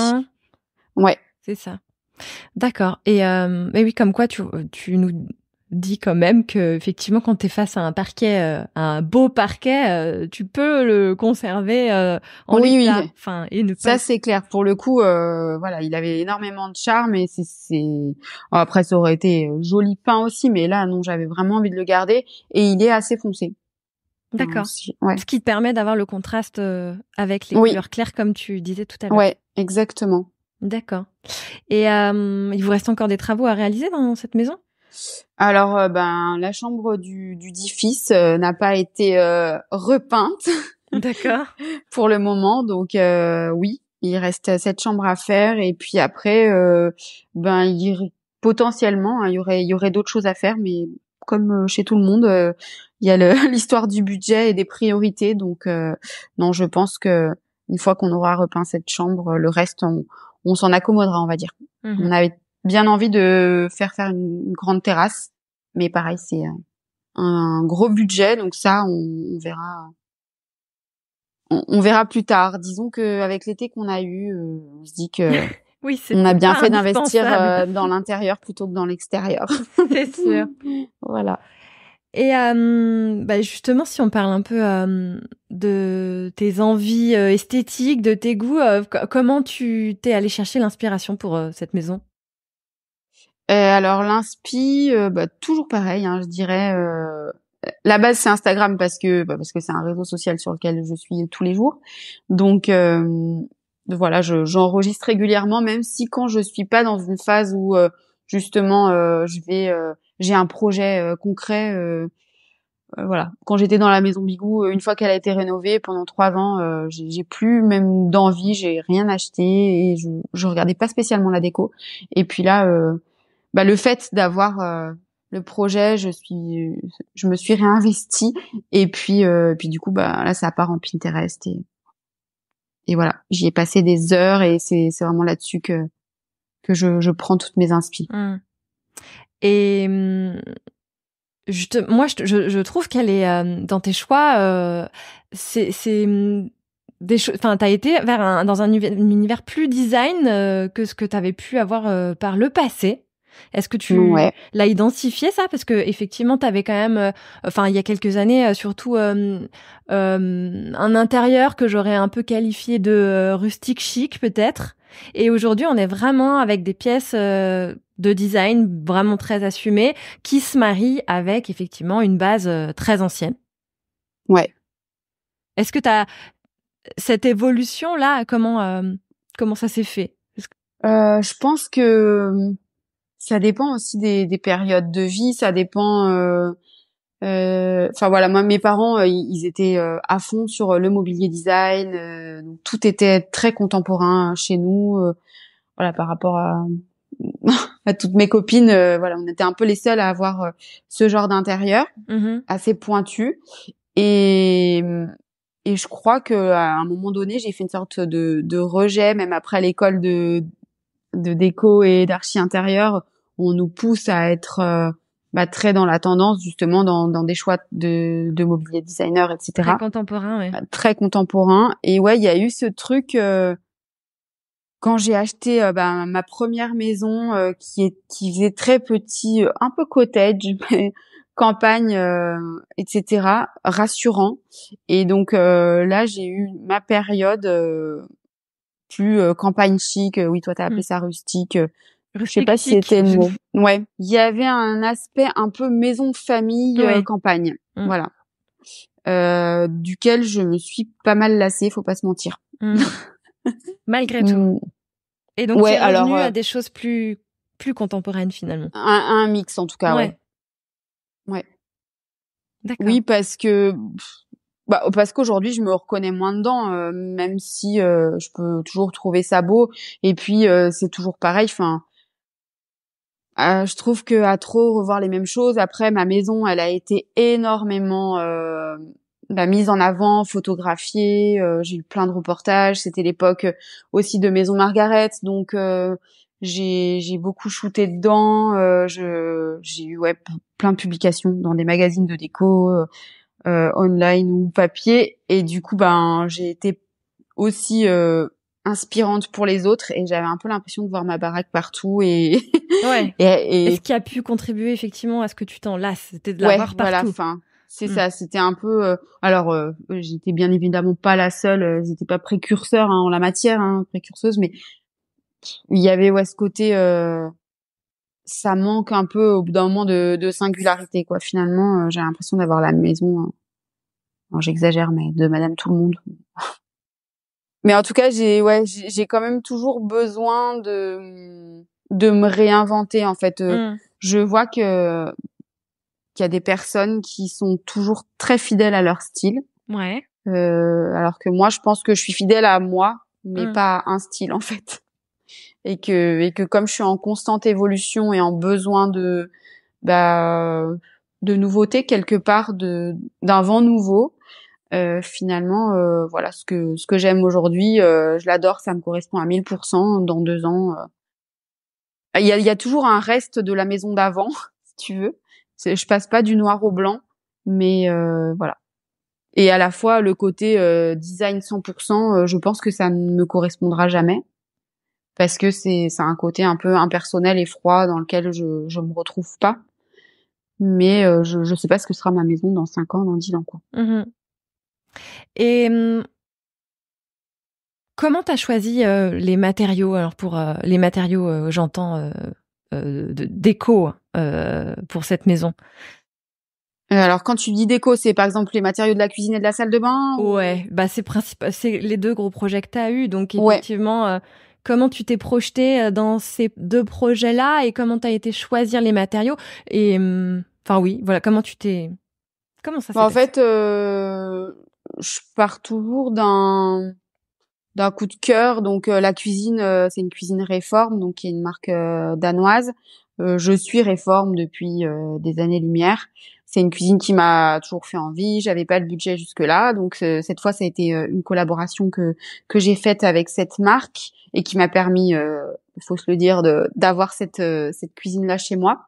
Ouais. C'est ça. D'accord. Et mais oui, comme quoi tu nous dis quand même que effectivement quand tu es face à un parquet, un beau parquet, tu peux le conserver en l'état. Oui. Enfin, et ne pas... Ça c'est clair. Pour le coup, voilà, il avait énormément de charme et après ça aurait été joli peint aussi, mais là non, j'avais vraiment envie de le garder et il est assez foncé. D'accord. Ouais. Ce qui te permet d'avoir le contraste avec les couleurs claires comme tu disais tout à l'heure. Ouais, exactement. D'accord. Et il vous reste encore des travaux à réaliser dans cette maison? Alors, la chambre du dit-fils n'a pas été repeinte. D'accord. Pour le moment, donc oui, il reste cette chambre à faire et puis après, potentiellement, il y aurait d'autres choses à faire, mais comme chez tout le monde, il y a l'histoire du budget et des priorités, donc non, je pense que une fois qu'on aura repeint cette chambre, le reste, on s'en accommodera, on va dire. Mmh. On avait bien envie de faire une grande terrasse, mais pareil, c'est un gros budget, donc ça, on verra. On verra plus tard. Disons que avec l'été qu'on a eu, on se dit que oui, on a bien fait d'investir dans l'intérieur plutôt que dans l'extérieur. C'est sûr. Voilà. Et justement, si on parle un peu de tes envies esthétiques, de tes goûts, comment tu t'es allé chercher l'inspiration pour cette maison? Alors l'inspi, toujours pareil, hein, je dirais. La base c'est Instagram parce que c'est un réseau social sur lequel je suis tous les jours. Donc voilà, j'enregistre régulièrement, même si quand je suis pas dans une phase où justement j'ai un projet concret. Voilà. Quand j'étais dans la maison Bigou, une fois qu'elle a été rénovée pendant 3 ans, j'ai plus même d'envie, j'ai rien acheté et je regardais pas spécialement la déco. Et puis là, le fait d'avoir le projet, je me suis réinvestie et puis du coup là ça part en Pinterest et voilà, j'y ai passé des heures et c'est vraiment là-dessus que je prends toutes mes inspi. Mmh. Et moi, je trouve qu'elle est dans tes choix. C'est des choses. Enfin, t'as été dans un univers plus design que ce que t'avais pu avoir par le passé. Est-ce que tu Ouais. l'as identifié ça? Parce que effectivement, t'avais quand même, il y a quelques années, surtout un intérieur que j'aurais un peu qualifié de rustique chic peut-être. Et aujourd'hui, on est vraiment avec des pièces de design vraiment très assumées qui se marient avec effectivement une base très ancienne. Ouais. Est-ce que t'as cette évolution là? Comment ça s'est fait? Je pense que ça dépend aussi des périodes de vie, ça dépend. Enfin voilà, moi mes parents ils étaient à fond sur le mobilier design, donc tout était très contemporain chez nous. Voilà, par rapport à à toutes mes copines, voilà, on était un peu les seuls à avoir ce genre d'intérieur Mm-hmm. assez pointu et et je crois que à un moment donné j'ai fait une sorte de rejet, même après l'école de déco et d'archi intérieur, on nous pousse à être très dans la tendance justement dans des choix de mobilier designer, Très etc. contemporain, ouais. Très contemporain. Et ouais, il y a eu ce truc quand j'ai acheté ma première maison qui faisait très petit, un peu cottage, mais campagne, etc. Rassurant. Et donc là, j'ai eu ma période plus campagne chic. Oui, toi, t'as appelé ça rustique. Je sais Rustique pas si chic. c'était le mot. Ouais, il y avait un aspect un peu maison de famille, Ouais. campagne. Mm. Voilà. Duquel je me suis pas mal lassée, faut pas se mentir. Mm. Malgré tout. Et donc, tu Ouais, es alors revenu à des choses plus contemporaines finalement. un mix en tout cas, ouais. Ouais. D'accord. Oui, parce qu'aujourd'hui je me reconnais moins dedans, même si je peux toujours trouver ça beau. Et puis c'est toujours pareil. Enfin, je trouve que à trop revoir les mêmes choses. Après, ma maison, elle a été énormément mise en avant, photographiée. J'ai eu plein de reportages. C'était l'époque aussi de Maison Margaret, donc j'ai beaucoup shooté dedans. J'ai eu plein de publications dans des magazines de déco, online ou papier. Et du coup, j'ai été aussi inspirante pour les autres et j'avais un peu l'impression de voir ma baraque partout et Ouais. et ce qui a pu contribuer effectivement à ce que tu t'en lasses, c'était de la ouais, voir voilà, partout. enfin c'est ça, c'était un peu j'étais bien évidemment pas la seule, j'étais pas précurseur en la matière, précurseuse, mais il y avait ce côté ça manque un peu au bout d'un moment de singularité quoi. Finalement, j'ai l'impression d'avoir la maison, alors, j'exagère, mais de Madame Tout le Monde. Mais en tout cas, j'ai quand même toujours besoin de me réinventer en fait. Je vois que qu'il y a des personnes qui sont toujours très fidèles à leur style. Ouais. Alors que moi, je pense que je suis fidèle à moi, mais pas à un style en fait. Et que comme je suis en constante évolution et en besoin de nouveautés quelque part, d'un vent nouveau. Finalement, voilà, ce que j'aime aujourd'hui, je l'adore, ça me correspond à 1000%. Dans 2 ans, il y a toujours un reste de la maison d'avant, si tu veux. Je passe pas du noir au blanc, mais voilà. Et à la fois le côté design 100%, je pense que ça ne me correspondra jamais parce que c'est un côté un peu impersonnel et froid dans lequel je me retrouve pas. mais je sais pas ce que sera ma maison dans 5 ans, dans 10 ans, quoi. Et comment t'as choisi les matériaux? Alors pour les matériaux, j'entends de déco pour cette maison. Alors quand tu dis déco, c'est par exemple les matériaux de la cuisine et de la salle de bain Ouais, bah c'est les 2 gros projets que t'as eu, donc Ouais. effectivement, comment tu t'es projeté dans ces 2 projets-là et comment t'as été choisir les matériaux et enfin oui, voilà, comment ça s'est En passé? fait, je pars toujours d'un coup de cœur. Donc la cuisine, c'est une cuisine Réforme, donc qui est une marque danoise. Je suis Réforme depuis des années-lumière. C'est une cuisine qui m'a toujours fait envie. J'avais pas le budget jusque-là, donc cette fois, ça a été une collaboration que j'ai faite avec cette marque et qui m'a permis, faut se le dire, d'avoir cette cuisine-là chez moi.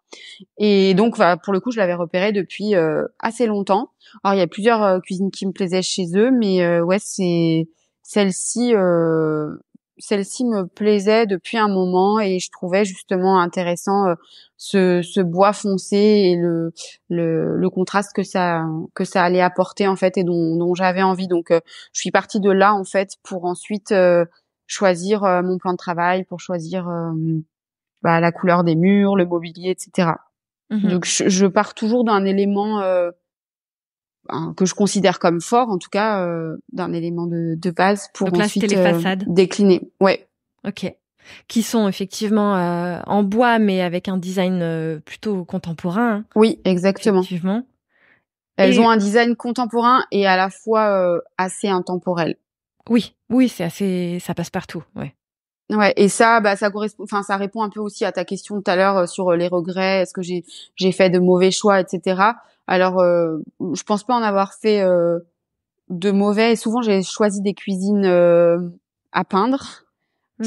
Et donc, pour le coup, je l'avais repérée depuis assez longtemps. Alors, il y a plusieurs cuisines qui me plaisaient chez eux, mais ouais, c'est celle-ci. Celle-ci me plaisait depuis un moment et je trouvais justement intéressant ce bois foncé et le contraste que ça allait apporter en fait et dont j'avais envie. Donc, je suis partie de là en fait pour ensuite choisir mon plan de travail, pour choisir la couleur des murs, le mobilier, etc. Donc je pars toujours d'un élément que je considère comme fort, en tout cas d'un élément de base pour donc là, ensuite c'était les façades. décliner. Ouais. Ok. Qui sont effectivement en bois, mais avec un design plutôt contemporain. Hein, oui, exactement. Effectivement. Elles ont un design contemporain et à la fois assez intemporel. Oui, ça passe partout. Ouais. Ouais, et ça, ça correspond, enfin, ça répond un peu aussi à ta question tout à l'heure sur les regrets, est-ce que j'ai fait de mauvais choix, etc. Alors, je pense pas en avoir fait de mauvais. Et souvent, j'ai choisi des cuisines à peindre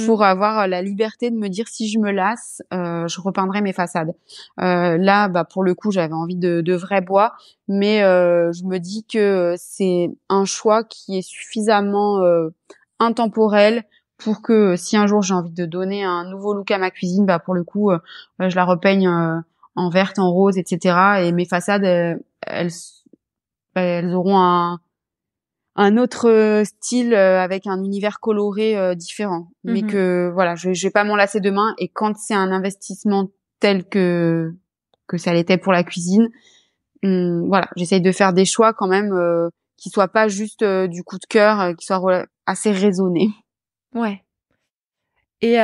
pour avoir la liberté de me dire si je me lasse, je repeindrai mes façades. Là, pour le coup, j'avais envie de vrai bois, mais je me dis que c'est un choix qui est suffisamment intemporel pour que si un jour j'ai envie de donner un nouveau look à ma cuisine, pour le coup, je la repeigne en verte, en rose, etc. Et mes façades, elles auront un autre style avec un univers coloré différent. Mais que voilà, je vais pas m'en lasser demain. Et quand c'est un investissement tel que ça l'était pour la cuisine, voilà, j'essaye de faire des choix quand même qui soient pas juste du coup de cœur, qui soient assez raisonnés. Ouais. Et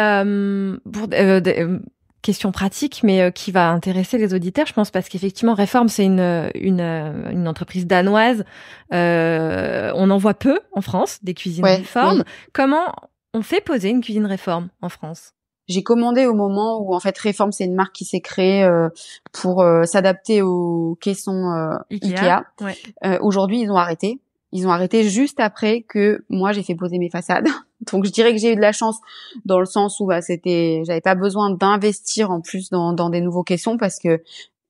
pour question pratique, mais qui va intéresser les auditeurs, je pense, parce qu'effectivement, Réforme, c'est une entreprise danoise. On en voit peu en France, des cuisines Réforme. Oui. Comment on fait poser une cuisine Réforme en France? J'ai commandé au moment où en fait Réforme, c'est une marque qui s'est créée pour s'adapter aux caissons Ikea. Ouais. Aujourd'hui, ils ont arrêté. Ils ont arrêté juste après que moi j'ai fait poser mes façades. Donc je dirais que j'ai eu de la chance dans le sens où j'avais pas besoin d'investir en plus dans des nouveaux caissons parce que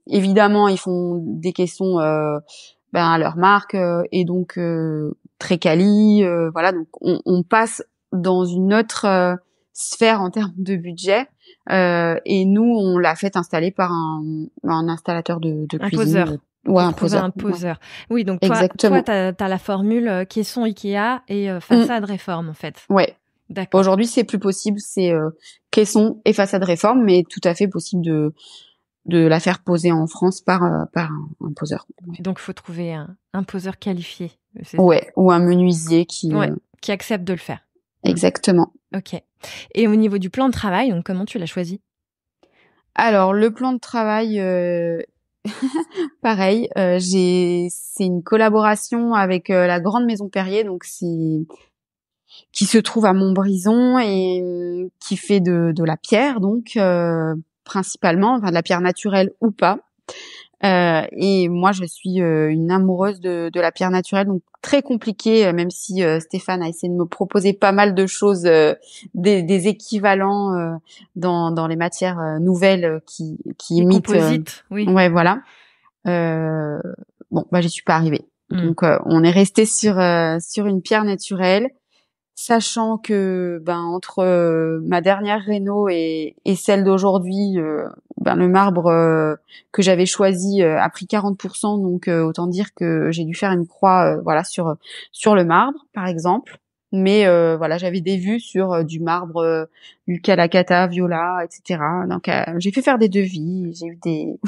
évidemment ils font des caissons à leur marque et donc très quali. Voilà, donc on passe dans une autre sphère en termes de budget. Et nous on l'a fait installer par un installateur de cuisine. Poseur. Ouais, un poseur. Ouais. Oui, donc toi, t'as la formule caisson Ikea et façade Réforme, en fait. Ouais. D'accord. Aujourd'hui, c'est plus possible, c'est caisson et façade Réforme, mais tout à fait possible de la faire poser en France par un poseur. Ouais. Donc, il faut trouver un poseur qualifié. Ouais, ou un menuisier qui accepte de le faire. Exactement. Ok. Et au niveau du plan de travail, donc comment tu l'as choisi? Alors, le plan de travail... pareil, c'est une collaboration avec la Grande Maison Perrier, donc qui se trouve à Montbrison et qui fait de la pierre, donc principalement, de la pierre naturelle ou pas. Et moi, je suis une amoureuse de la pierre naturelle, donc très compliqué, même si Stéphane a essayé de me proposer pas mal de choses, des équivalents dans les matières nouvelles qui imitent. Composites, oui. Ouais, voilà. J'y suis pas arrivée. Donc on est resté sur une pierre naturelle. sachant que entre ma dernière réno et celle d'aujourd'hui, le marbre que j'avais choisi a pris 40%, donc autant dire que j'ai dû faire une croix sur le marbre par exemple. Mais j'avais des vues sur du marbre du Kalakata, Viola, etc. Donc j'ai fait faire des devis, j'ai eu des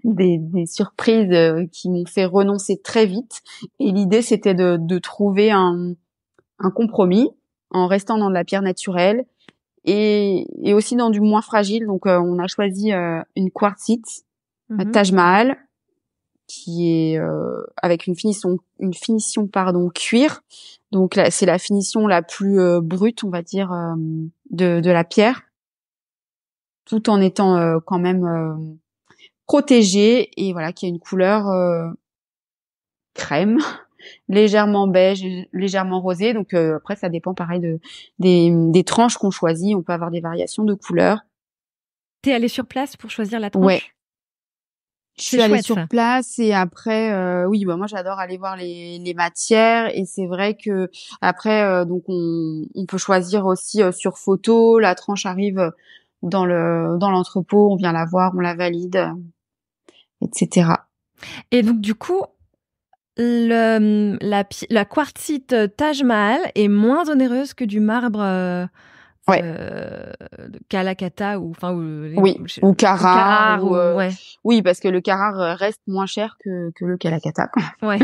des surprises qui m'ont fait renoncer très vite. Et l'idée c'était de trouver un compromis en restant dans de la pierre naturelle et aussi dans du moins fragile. Donc on a choisi une quartzite, Taj Mahal, qui est avec une finition cuir. Donc là, c'est la finition la plus brute, on va dire, de la pierre, tout en étant quand même protégée, et voilà, qui a une couleur crème, légèrement beige, légèrement rosé. Donc après ça dépend pareil des tranches qu'on choisit, on peut avoir des variations de couleurs. T'es allée sur place pour choisir la tranche? Ouais. Je suis allée sur ça. place, et après moi j'adore aller voir les matières, et c'est vrai que après donc on peut choisir aussi sur photo. La tranche arrive dans l'entrepôt, on vient la voir, on la valide, etc. Et donc du coup, la quartzite Taj Mahal est moins onéreuse que du marbre de Kalakata ou Carrare, ouais. Oui, parce que le Carrare reste moins cher que le Kalakata, quoi. Ouais.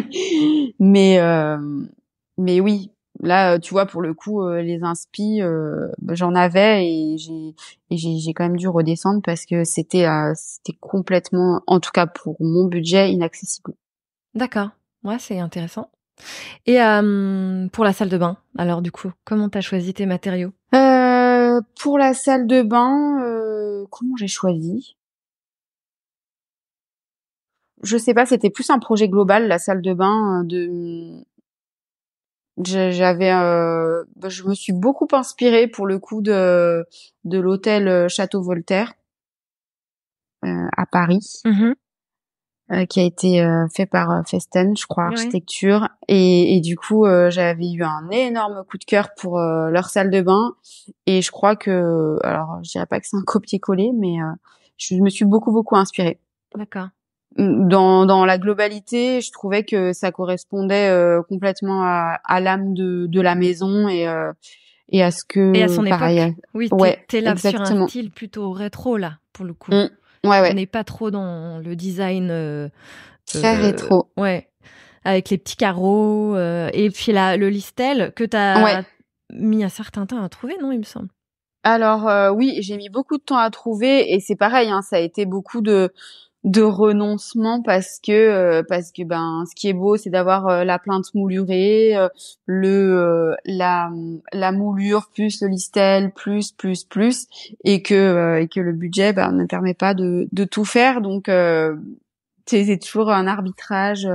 mais oui, là tu vois, pour le coup les inspi j'en avais, et j'ai quand même dû redescendre parce que c'était complètement, en tout cas pour mon budget, inaccessible. D'accord. Ouais, c'est intéressant. Et pour la salle de bain, alors du coup, comment t'as choisi tes matériaux? Pour la salle de bain, comment j'ai choisi? Je sais pas, c'était plus un projet global, la salle de bain. Je me suis beaucoup inspirée pour le coup de l'hôtel Château Voltaire à Paris. Qui a été fait par Festen, je crois, architecture. Et du coup, j'avais eu un énorme coup de cœur pour leur salle de bain. Et je crois que, alors, je dirais pas que c'est un copier-coller, mais je me suis beaucoup inspirée. D'accord. Dans la globalité, je trouvais que ça correspondait complètement à l'âme de la maison, et à ce que... Et à son époque. Oui, t'es là exactement. sur un style plutôt rétro, là, pour le coup. Ouais. On n'est pas trop dans le design... très rétro. Ouais. Avec les petits carreaux. Et puis le listel que t'as mis un certain temps à trouver, non, il me semble? Alors, oui, j'ai mis beaucoup de temps à trouver, et c'est pareil, hein, ça a été beaucoup de renoncement, parce que ce qui est beau, c'est d'avoir la plinthe moulurée, la moulure plus le listel plus, et que le budget ne permet pas de tout faire. Donc c'est toujours un arbitrage,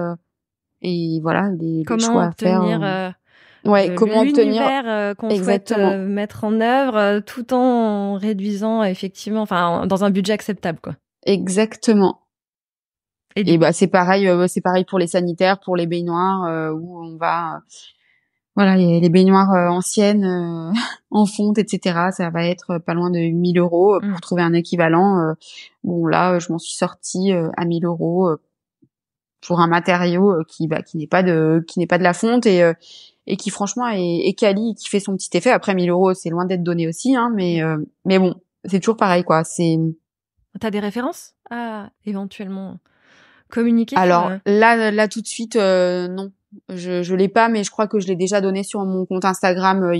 et voilà, des choix à faire. Comment l'univers qu'on souhaite mettre en œuvre, tout en réduisant effectivement, enfin dans un budget acceptable, quoi. Exactement. Et c'est pareil pour les sanitaires, pour les baignoires, où on va les baignoires anciennes en fonte, etc. Ça va être pas loin de 1 000 € pour trouver un équivalent. Bon, là, je m'en suis sortie à 1 000 € pour un matériau qui n'est pas de la fonte, et qui franchement est quali, qui fait son petit effet. Après 1 000 €, c'est loin d'être donné aussi, hein, mais bon, c'est toujours pareil, quoi. T'as des références à éventuellement communiquer? Alors là tout de suite, non, je l'ai pas, mais je crois que je l'ai déjà donné sur mon compte Instagram.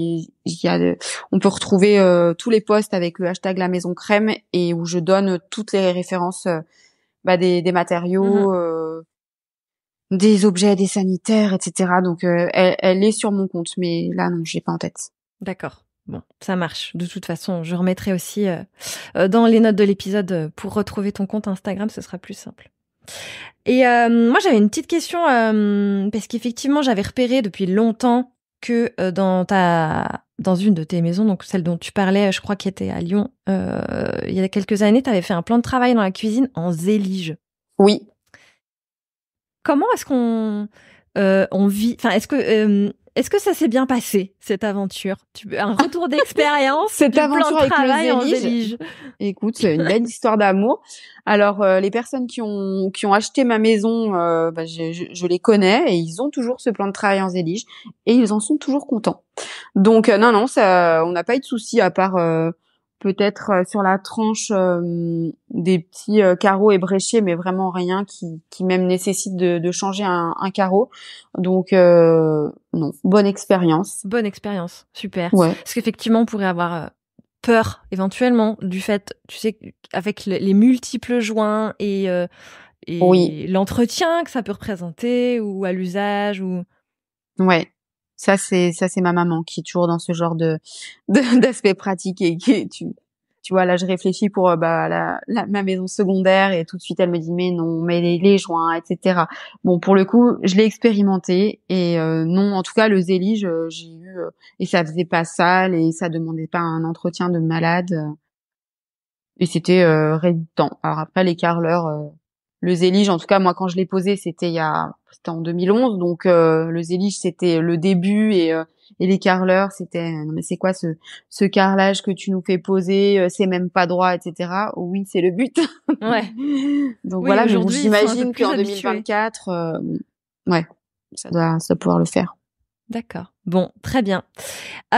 On peut retrouver tous les posts avec le hashtag La Maison Crème, et où je donne toutes les références des matériaux, des objets, des sanitaires, etc. Donc elle est sur mon compte, mais là non, je l'ai pas en tête. D'accord. Bon, ça marche. De toute façon, je remettrai aussi dans les notes de l'épisode pour retrouver ton compte Instagram, ce sera plus simple. Et moi, j'avais une petite question, parce qu'effectivement, j'avais repéré depuis longtemps que dans une de tes maisons, donc celle dont tu parlais, je crois qu'elle était à Lyon, il y a quelques années, tu avais fait un plan de travail dans la cuisine en zélige. Oui. Comment est-ce qu'on vit, enfin, est-ce que Est-ce que ça s'est bien passé, cette aventure? Un retour d'expérience Cette du aventure plan de avec travail le en Zélige. Zélige. Écoute, c'est une belle histoire d'amour. Alors, les personnes qui ont acheté ma maison, je les connais et ils ont toujours ce plan de travail en Zélige et ils en sont toujours contents. Donc, non, ça, on n'a pas eu de soucis à part peut-être sur la tranche des petits carreaux ébréchés, mais vraiment rien qui même nécessite de changer un carreau. Donc, non, bonne expérience. Bonne expérience, super. Ouais. Parce qu'effectivement, on pourrait avoir peur éventuellement du fait, tu sais, avec les multiples joints et l'entretien que ça peut représenter ou à l'usage ou. Ouais. Ça c'est ma maman qui est toujours dans ce genre d'aspect pratique et qui tu vois là je réfléchis pour ma maison secondaire et tout de suite elle me dit mais non mais les joints etc. Bon pour le coup je l'ai expérimenté et non en tout cas le Zélige j'ai eu et ça faisait pas sale et ça demandait pas un entretien de malade et c'était réductant. Alors après les carreleurs le Zélige, en tout cas, moi, quand je l'ai posé, c'était en 2011. Donc, le Zélige, c'était le début et les carreleurs, c'était, non, mais c'est quoi ce carrelage que tu nous fais poser? C'est même pas droit, etc. Oui, c'est le but. Ouais. Donc Oui, voilà, mais bon, aujourd'hui, ils sont un peu j'imagine plus qu'en habitués. 2024, ouais, ça doit pouvoir le faire. D'accord. Bon, très bien. Et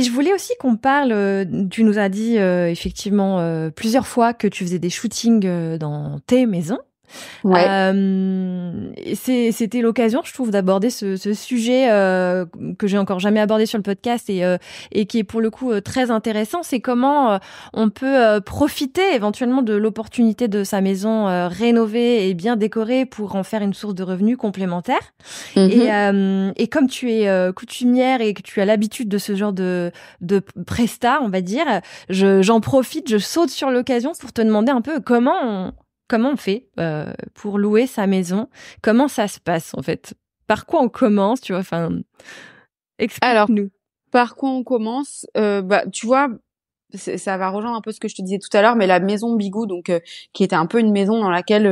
je voulais aussi qu'on parle, tu nous as dit effectivement plusieurs fois que tu faisais des shootings dans tes maisons. Ouais. C'était l'occasion, je trouve, d'aborder ce sujet que j'ai encore jamais abordé sur le podcast et qui est pour le coup très intéressant. C'est comment on peut profiter éventuellement de l'opportunité de sa maison rénovée et bien décorée pour en faire une source de revenus complémentaire. Et comme tu es coutumière et que tu as l'habitude de ce genre de prestat, on va dire, j'en profite, je saute sur l'occasion pour te demander un peu comment on fait pour louer sa maison? Comment ça se passe en fait? Par quoi on commence, tu vois? Enfin, explique-nous. Alors, par quoi on commence? Tu vois, ça va rejoindre un peu ce que je te disais tout à l'heure, mais la maison Bigou, donc qui était un peu une maison dans laquelle,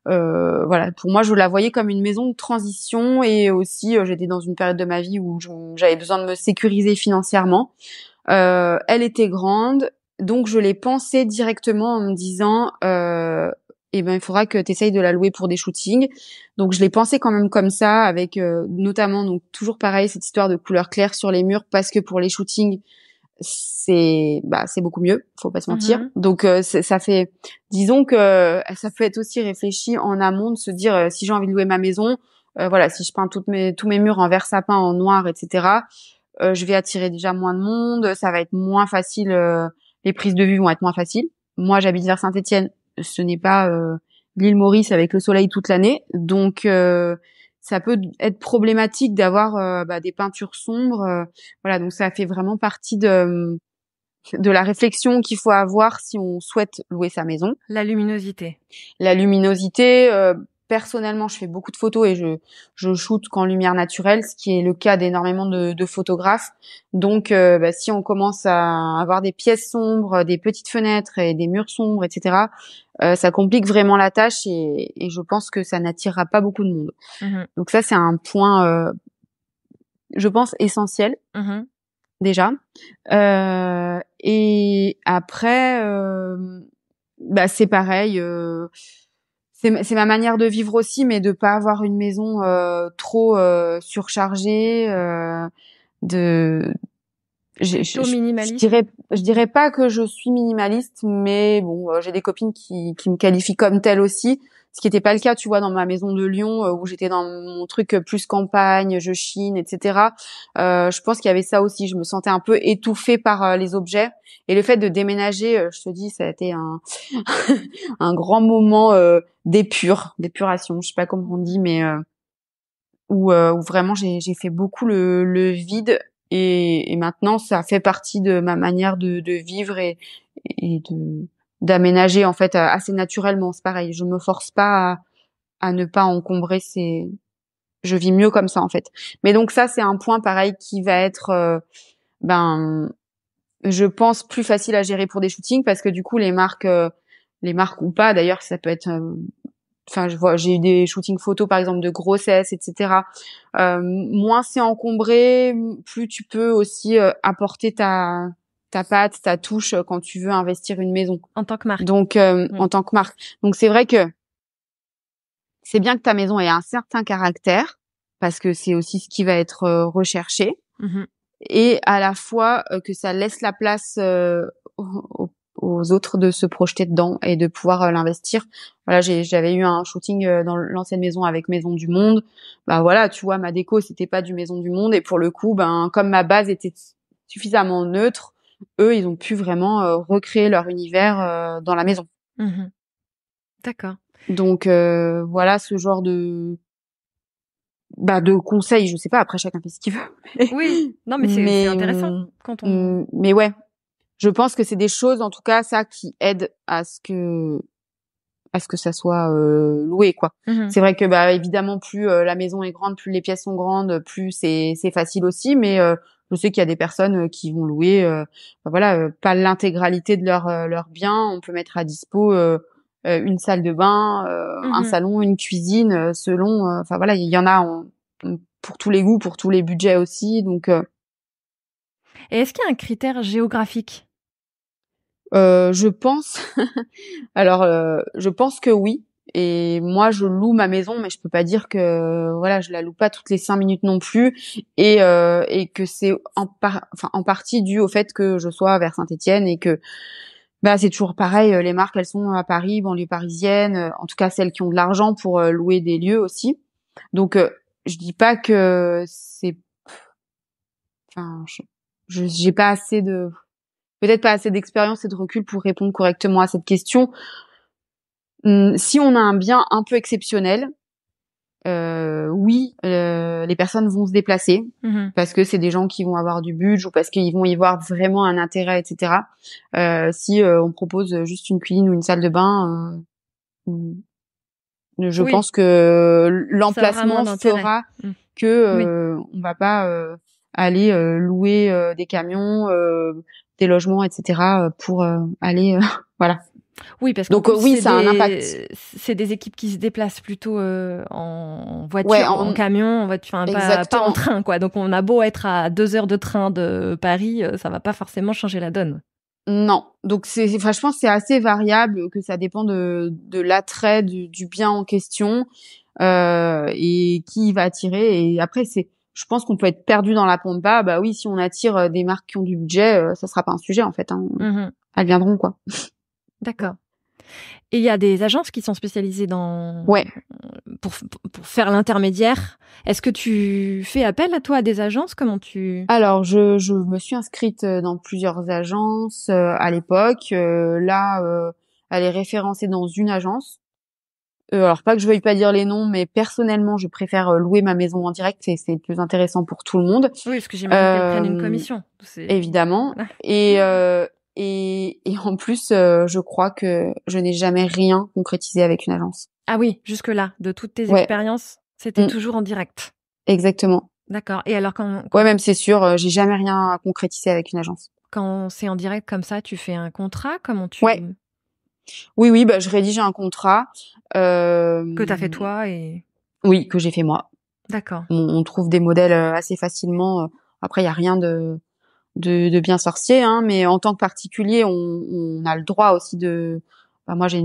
voilà, pour moi, je la voyais comme une maison de transition et aussi j'étais dans une période de ma vie où j'avais besoin de me sécuriser financièrement. Elle était grande. Donc je l'ai pensé directement en me disant eh ben il faudra que tu essayes de la louer pour des shootings. Donc je l'ai pensé quand même comme ça avec notamment donc toujours pareil cette histoire de couleur claire sur les murs parce que pour les shootings c'est beaucoup mieux, faut pas se mentir. Donc ça fait disons que ça peut être aussi réfléchi en amont de se dire si j'ai envie de louer ma maison voilà, si je peins tous mes murs en vert sapin en noir etc. Je vais attirer déjà moins de monde, ça va être moins facile, les prises de vue vont être moins faciles. Moi, j'habite vers Saint-Étienne, ce n'est pas l'île Maurice avec le soleil toute l'année, donc ça peut être problématique d'avoir des peintures sombres. Voilà, donc ça fait vraiment partie de la réflexion qu'il faut avoir si on souhaite louer sa maison. La luminosité. La luminosité. Personnellement, je fais beaucoup de photos et je shoote qu'en lumière naturelle, ce qui est le cas d'énormément de photographes. Donc, si on commence à avoir des pièces sombres, des petites fenêtres et des murs sombres, etc., ça complique vraiment la tâche et je pense que ça n'attirera pas beaucoup de monde. Donc ça, c'est un point, je pense, essentiel déjà. Et après, c'est pareil. C'est ma manière de vivre aussi, mais de pas avoir une maison trop surchargée. Je dirais pas que je suis minimaliste, mais bon, j'ai des copines qui me qualifient comme telle aussi, ce qui était pas le cas, tu vois, dans ma maison de Lyon où j'étais dans mon truc plus campagne, je chine, etc. Je pense qu'il y avait ça aussi. Je me sentais un peu étouffée par les objets et le fait de déménager, je te dis, ça a été un un grand moment d'épuration, je sais pas comment on dit, mais où vraiment j'ai fait beaucoup le vide et maintenant ça fait partie de ma manière de vivre et d'aménager en fait assez naturellement. C'est pareil, je me force pas à ne pas encombrer je vis mieux comme ça en fait. Mais donc ça c'est un point pareil qui va être je pense plus facile à gérer pour des shootings parce que du coup les marques ou pas d'ailleurs ça peut être enfin j'ai eu des shootings photos par exemple de grossesse, etc. Moins c'est encombré, plus tu peux aussi apporter ta patte, ta touche quand tu veux investir une maison. En tant que marque. Donc en tant que marque. Donc c'est vrai que c'est bien que ta maison ait un certain caractère parce que c'est aussi ce qui va être recherché. Mhm. Et à la fois que ça laisse la place aux autres de se projeter dedans et de pouvoir l'investir. Voilà, j'avais eu un shooting dans l'ancienne maison avec Maison du Monde. Bah voilà, tu vois, ma déco c'était pas du Maison du Monde et pour le coup, ben comme ma base était suffisamment neutre, eux ils ont pu vraiment recréer leur univers dans la maison. Mhm. D'accord. Donc voilà ce genre de conseils, je sais pas, après chacun fait ce qu'il veut. Oui, non mais c'est intéressant quand on... Mais ouais, je pense que c'est des choses en tout cas ça qui aident à ce que ça soit loué quoi. Mhm. C'est vrai que bah évidemment plus la maison est grande, plus les pièces sont grandes, plus c'est facile aussi, mais je sais qu'il y a des personnes qui vont louer bah, voilà, pas l'intégralité de leur bien, on peut mettre à dispo une salle de bain, un salon, une cuisine selon enfin voilà, il y en a pour tous les goûts, pour tous les budgets aussi, donc Et est-ce qu'il y a un critère géographique? je pense alors je pense que oui. Et moi, je loue ma maison, mais je peux pas dire que voilà, je la loue pas toutes les 5 minutes non plus, et que c'est en partie dû au fait que je sois vers Saint-Étienne et que bah c'est toujours pareil. Les marques, elles sont à Paris, banlieue parisienne, en tout cas celles qui ont de l'argent pour louer des lieux aussi. Donc je dis pas que c'est, enfin, j'ai pas assez de, peut-être pas assez d'expérience et de recul pour répondre correctement à cette question. Si on a un bien un peu exceptionnel, oui, les personnes vont se déplacer parce que c'est des gens qui vont avoir du budget ou parce qu'ils vont y voir vraiment un intérêt, etc. Si on propose juste une cuisine ou une salle de bain, je Oui, pense que ça aura moins l'emplacement d'intérêt. fera que on va pas aller louer des camions, des logements, etc. pour aller voilà. Oui, parce qu'en Donc plus, oui, ça a un impact. c'est des équipes qui se déplacent plutôt en Ouais, voiture, en camion, en voiture, enfin, pas en exactement. train, quoi. Donc, on a beau être à 2 heures de train de Paris, ça va pas forcément changer la donne. Non. Donc enfin, je pense que c'est assez variable, que ça dépend de l'attrait du bien en question, et qui va attirer. Et après, je pense qu'on peut être perdu dans la pampa. Bah oui, si on attire des marques qui ont du budget, ça sera pas un sujet, en fait, hein. Elles viendront, quoi. D'accord. Et il y a des agences qui sont spécialisées Ouais. pour faire l'intermédiaire. Est-ce que tu fais appel à toi à des agences? Comment tu... Alors, je me suis inscrite dans plusieurs agences à l'époque. Là, elle est référencée dans une agence. Alors, pas que je veuille pas dire les noms, mais personnellement, je préfère louer ma maison en direct. C'est le plus intéressant pour tout le monde. Oui, parce que j'imagine qu'elles prennent une commission. Évidemment. Et en plus, je crois que je n'ai jamais rien concrétisé avec une agence. Ah oui, jusque-là, de toutes tes Ouais. expériences, c'était toujours en direct. Exactement. D'accord. Et alors Ouais, même c'est sûr, j'ai jamais rien concrétisé avec une agence. quand c'est en direct comme ça, tu fais un contrat? Comment tu... Ouais. Oui, bah je rédige un contrat. Que t'as fait toi et... Oui, que j'ai fait moi. D'accord. On trouve des modèles assez facilement. Après, il y a rien de bien sorcier, hein, mais en tant que particulier, on a le droit aussi de. Enfin, moi, j'ai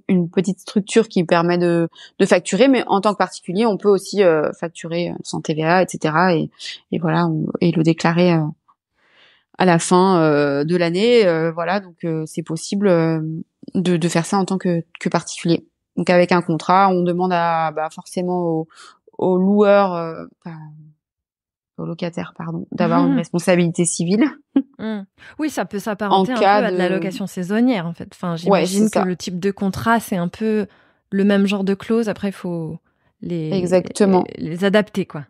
une petite structure qui permet de facturer, mais en tant que particulier, on peut aussi facturer sans TVA, etc. Et voilà, et le déclarer à la fin de l'année. Voilà, donc c'est possible de faire ça en tant que particulier. Donc avec un contrat, on demande forcément au loueur, au locataire, pardon, d'avoir une responsabilité civile. Oui, ça peut s'apparenter un peu à de la location saisonnière, en fait. Enfin, j'imagine que le type de contrat, c'est un peu le même genre de clause. Après, il faut Exactement. les adapter, quoi.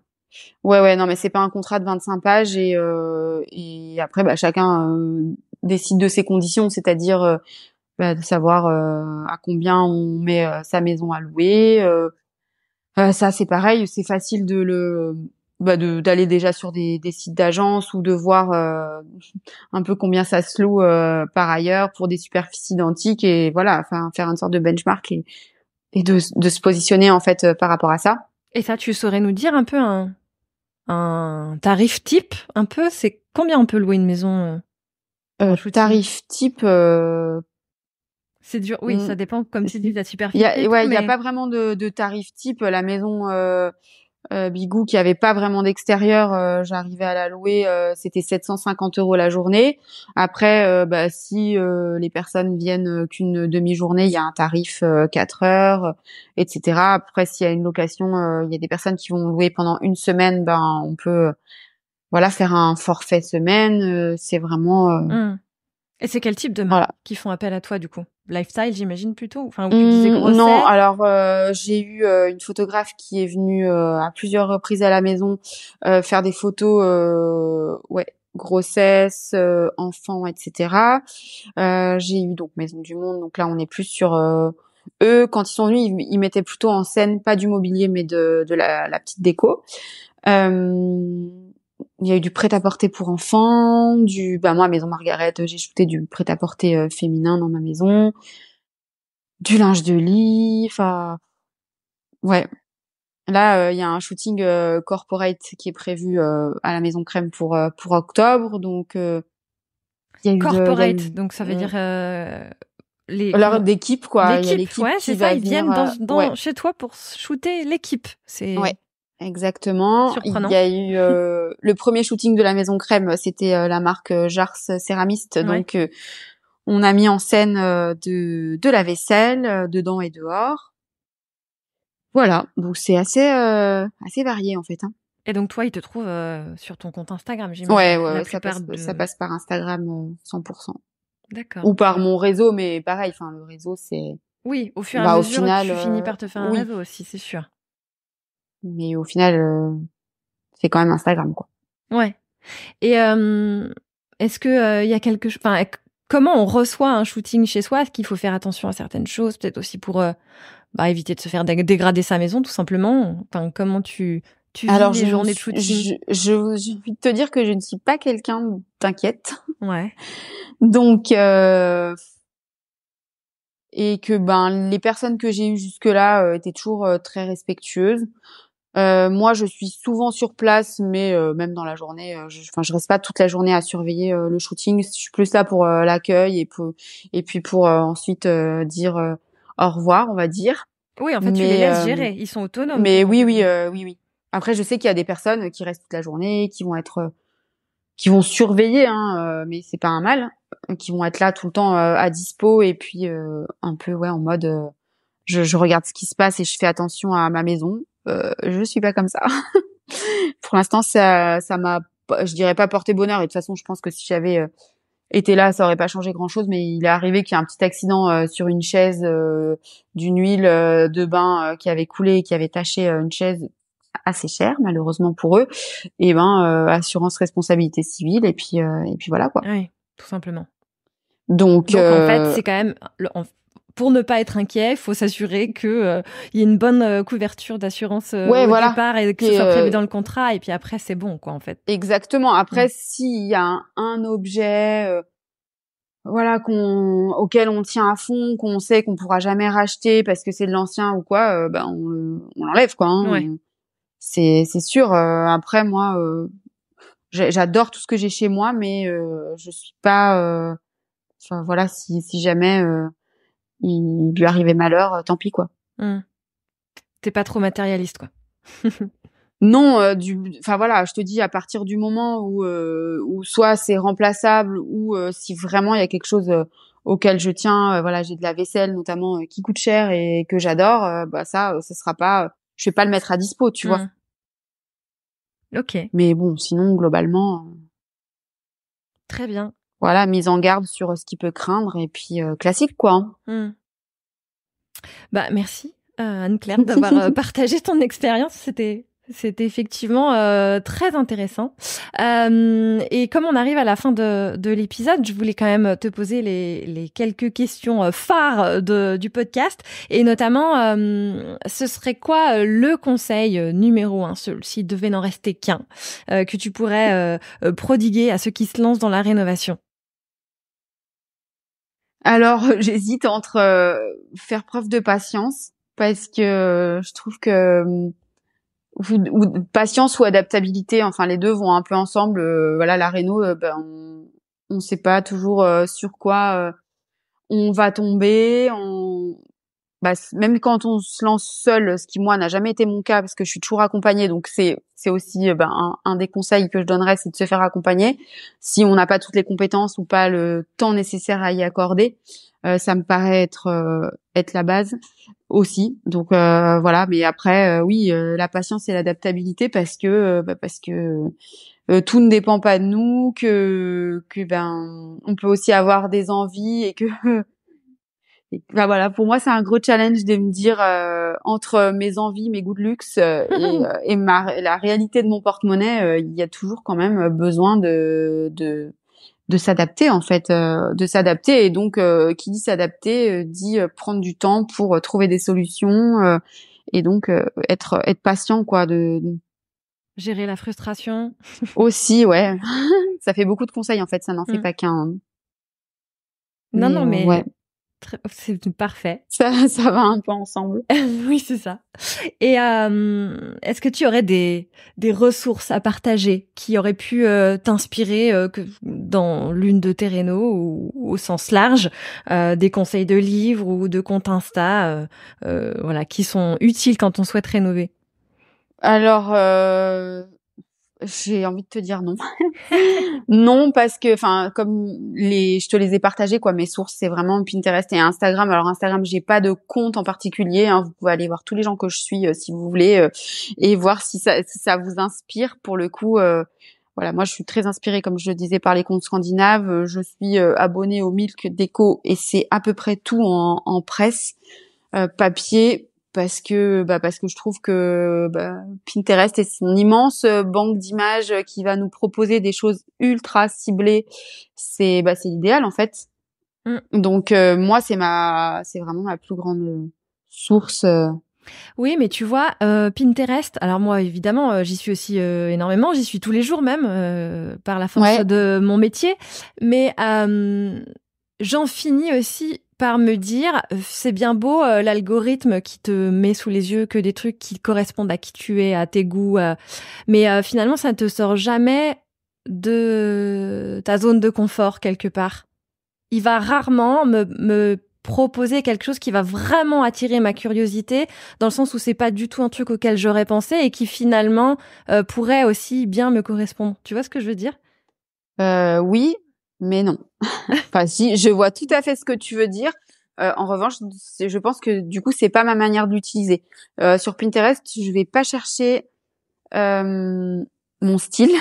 Ouais, non, mais c'est pas un contrat de 25 pages et après, chacun décide de ses conditions, c'est-à-dire de savoir à combien on met sa maison à louer. Ça, c'est pareil, c'est facile d'aller déjà sur des sites d'agence ou de voir un peu combien ça se loue par ailleurs pour des superficies identiques et voilà, enfin faire une sorte de benchmark de se positionner en fait par rapport à ça. Et ça, tu saurais nous dire un peu un tarif type, un peu, c'est combien on peut louer une maison en shooting? Tarif type. C'est dur, oui, ça dépend, comme tu dis, de la Il superficie. il y a pas vraiment de tarif type. La maison Bigou qui avait pas vraiment d'extérieur, j'arrivais à la louer, c'était 750 € la journée. Après, si les personnes viennent qu'une demi-journée, il y a un tarif 4 heures, etc. Après, s'il y a une location, il y a des personnes qui vont louer pendant une semaine, on peut voilà faire un forfait semaine. C'est vraiment Et c'est quel type de marques qui font appel à toi du coup? Lifestyle, j'imagine plutôt, enfin où tu disais grossesse. Non, alors j'ai eu une photographe qui est venue à plusieurs reprises à la maison faire des photos, grossesse, enfants, etc. J'ai eu donc Maison du Monde, donc là on est plus sur eux quand ils sont venus, ils mettaient plutôt en scène pas du mobilier mais de la petite déco. Il y a eu du prêt-à-porter pour enfants, moi, Maison Margaret, j'ai shooté du prêt-à-porter féminin dans ma maison, du linge de lit, enfin, ouais. Là, il y a un shooting corporate qui est prévu à la Maison Crème pour octobre, donc il y a eu corporate, donc ça veut dire d'équipe quoi. Il y a l'équipe ouais, qui c'est va ça, ils venir, viennent chez toi pour shooter l'équipe. C'est exactement. surprenant. Il y a eu le premier shooting de la Maison Crème, c'était la marque Jars Céramiste, donc on a mis en scène de la vaisselle dedans et dehors. Voilà, donc c'est assez varié en fait. Hein. Et donc toi, ils te trouvent sur ton compte Instagram, j'imagine. Ouais, ça passe par Instagram 100%. D'accord. Ou par mon réseau, mais pareil, enfin le réseau c'est. Oui, au fur et à mesure, au final, tu finis par te faire un réseau aussi, c'est sûr. Mais au final, c'est quand même Instagram, quoi. Ouais. Et est-ce que y a quelque chose, enfin, comment on reçoit un shooting chez soi? Est-ce qu'il faut faire attention à certaines choses, peut-être aussi pour éviter de se faire dégrader sa maison, tout simplement. Enfin, comment tu vis les journées de shooting? J'ai envie de te dire que je ne suis pas quelqu'un d'inquiète. Ouais. Donc et que les personnes que j'ai eues jusque-là étaient toujours très respectueuses. Moi, je suis souvent sur place, mais même dans la journée, je reste pas toute la journée à surveiller le shooting. Je suis plus là pour l'accueil et puis pour ensuite dire au revoir, on va dire. Oui, en fait, tu les laisses gérer. Ils sont autonomes. Mais oui. Après, je sais qu'il y a des personnes qui restent toute la journée, qui vont surveiller, mais c'est pas un mal, qui vont être là tout le temps à dispo et puis un peu en mode je regarde ce qui se passe et je fais attention à ma maison. Je suis pas comme ça. Pour l'instant, ça m'a, je dirais pas porté bonheur. Et de toute façon, je pense que si j'avais été là, ça aurait pas changé grand-chose. Mais il est arrivé qu'il y ait un petit accident sur une chaise, d'une huile de bain qui avait coulé et qui avait taché une chaise assez chère, malheureusement pour eux. Et assurance responsabilité civile. Et puis voilà quoi. Oui, tout simplement. Donc en fait, c'est quand même pour ne pas être inquiet, il faut s'assurer que il y ait une bonne couverture d'assurance au départ et que ce soit prévu dans le contrat. Et puis après, c'est bon, quoi, en fait. Exactement. Après, s'il y a un objet, auquel on tient à fond, qu'on sait qu'on pourra jamais racheter parce que c'est de l'ancien ou quoi, on l'enlève, quoi. Hein. Ouais. C'est sûr. Après, moi, j'adore tout ce que j'ai chez moi, mais je suis pas. Enfin voilà, si jamais il lui arrivait malheur, tant pis quoi. T'es pas trop matérialiste quoi. Non, enfin voilà, je te dis à partir du moment où soit c'est remplaçable ou si vraiment il y a quelque chose auquel je tiens, voilà, j'ai de la vaisselle notamment qui coûte cher et que j'adore, ça sera pas, je vais pas le mettre à dispo, tu vois. Ok. Mais bon, sinon globalement. Très bien. Voilà, mise en garde sur ce qui peut craindre et puis classique quoi. Merci Anne-Claire d'avoir partagé ton expérience. C'était effectivement très intéressant. Et comme on arrive à la fin de l'épisode, je voulais quand même te poser les quelques questions phares du podcast. Et notamment, ce serait quoi le conseil numéro 1, s'il devait n'en rester qu'un, que tu pourrais prodiguer à ceux qui se lancent dans la rénovation? Alors, j'hésite entre faire preuve de patience parce que je trouve que ou patience ou adaptabilité, enfin les deux vont un peu ensemble. Voilà, la réno, on sait pas toujours sur quoi on va tomber. Même quand on se lance seul, ce qui moi n'a jamais été mon cas parce que je suis toujours accompagnée, donc c'est aussi un des conseils que je donnerais, c'est de se faire accompagner. Si on n'a pas toutes les compétences ou pas le temps nécessaire à y accorder, ça me paraît être la base aussi. Donc voilà, mais après oui, la patience et l'adaptabilité parce que tout ne dépend pas de nous, que on peut aussi avoir des envies et que voilà, pour moi, c'est un gros challenge de me dire entre mes envies, mes goûts de luxe et la réalité de mon porte-monnaie, il y a toujours quand même besoin de s'adapter en fait, de s'adapter et donc qui dit s'adapter dit prendre du temps pour trouver des solutions et donc être patient quoi de Gérer la frustration. aussi ouais. Ça fait beaucoup de conseils en fait, ça n'en fait Mm. pas qu'un. Hein. Non, Mais non, mais ouais. c'est parfait. Ça va un peu ensemble. Oui, c'est ça. Et est-ce que tu aurais des ressources à partager qui auraient pu t'inspirer dans l'une de tes rénaux ou au sens large, des conseils de livres ou de comptes Insta, voilà, qui sont utiles quand on souhaite rénover? Alors, j'ai envie de te dire non. Non, parce que, enfin, je te les ai partagés, quoi. Mes sources, c'est vraiment Pinterest et Instagram. Alors Instagram, j'ai pas de compte en particulier. Hein. Vous pouvez aller voir tous les gens que je suis, si vous voulez, et voir si ça vous inspire. Pour le coup, voilà, moi, je suis très inspirée, comme je le disais, par les comptes scandinaves. Je suis abonnée au Milk Déco et c'est à peu près tout en presse, papier. Parce que je trouve que Pinterest est son immense banque d'images qui va nous proposer des choses ultra ciblées. C'est l'idéal en fait. Mm. Donc moi c'est vraiment ma plus grande source. Oui, mais tu vois, Pinterest, alors moi, évidemment, j'y suis aussi énormément, j'y suis tous les jours même, par la force Ouais. de mon métier, mais j'en finis aussi par me dire, c'est bien beau l'algorithme qui te met sous les yeux que des trucs qui correspondent à qui tu es, à tes goûts, mais finalement, ça ne te sort jamais de ta zone de confort quelque part. Il va rarement me proposer quelque chose qui va vraiment attirer ma curiosité, dans le sens où c'est pas du tout un truc auquel j'aurais pensé et qui finalement pourrait aussi bien me correspondre. Tu vois ce que je veux dire? Oui, mais non. Enfin si, je vois tout à fait ce que tu veux dire. En revanche, je pense que du coup c'est pas ma manière de l'utiliser. Sur Pinterest, je vais pas chercher mon style.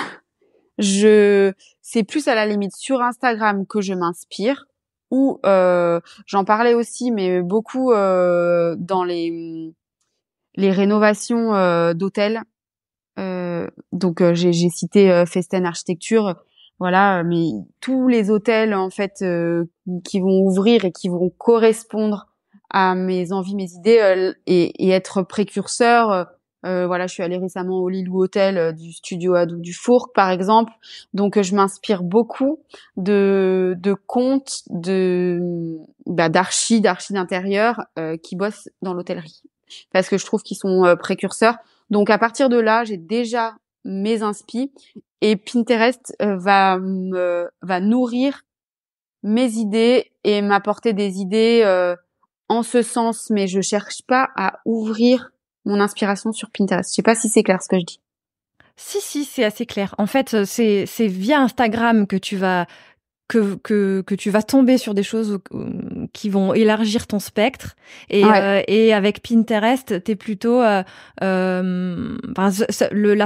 C'est plus à la limite sur Instagram que je m'inspire ou j'en parlais aussi mais beaucoup dans les rénovations d'hôtels. Donc j'ai cité Festen Architecture, voilà, mais tous les hôtels en fait qui vont ouvrir et qui vont correspondre à mes envies, mes idées et être précurseur. Voilà, je suis allée récemment au Lilou Hôtel du studio Adou du Fourc, par exemple. Donc, je m'inspire beaucoup de contes, d'archi d'intérieur qui bossent dans l'hôtellerie, parce que je trouve qu'ils sont précurseurs. Donc, à partir de là, j'ai déjà mes inspi et Pinterest va nourrir mes idées et m'apporter des idées en ce sens, mais je cherche pas à ouvrir mon inspiration sur Pinterest. Je sais pas si c'est clair ce que je dis. Si, c'est assez clair. En fait, c'est via Instagram que tu vas que tu vas tomber sur des choses qui vont élargir ton spectre et avec Pinterest t'es plutôt la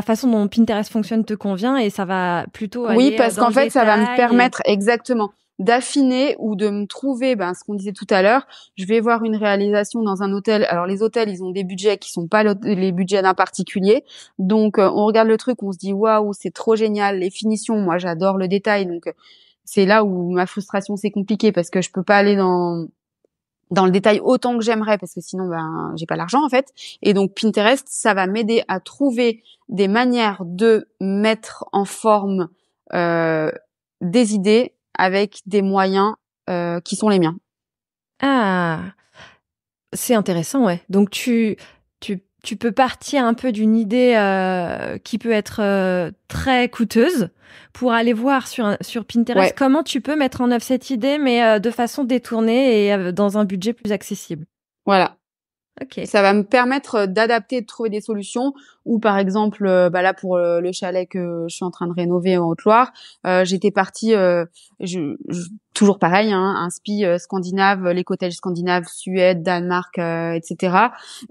façon dont Pinterest fonctionne te convient et ça va plutôt Oui, aller parce dans qu'en le fait, ça va me détail permettre exactement d'affiner ou de me trouver, ce qu'on disait tout à l'heure. Je vais voir une réalisation dans un hôtel. Alors les hôtels, ils ont des budgets qui sont pas les budgets d'un particulier. Donc on regarde le truc, on se dit waouh, c'est trop génial, les finitions. Moi, j'adore le détail. Donc c'est là où ma frustration c'est compliqué parce que je peux pas aller dans le détail autant que j'aimerais parce que sinon j'ai pas l'argent en fait. Et donc Pinterest, ça va m'aider à trouver des manières de mettre en forme des idées avec des moyens qui sont les miens. Ah, C'est intéressant, ouais. Donc tu peux partir un peu d'une idée qui peut être très coûteuse pour aller voir sur Pinterest comment tu peux mettre en œuvre cette idée, mais de façon détournée et dans un budget plus accessible. Voilà. Okay. Ça va me permettre d'adapter, de trouver des solutions. Ou par exemple, là pour le chalet que je suis en train de rénover en Haute-Loire, j'étais partie, toujours pareil, inspi scandinave, les cottages scandinaves, Suède, Danemark, etc.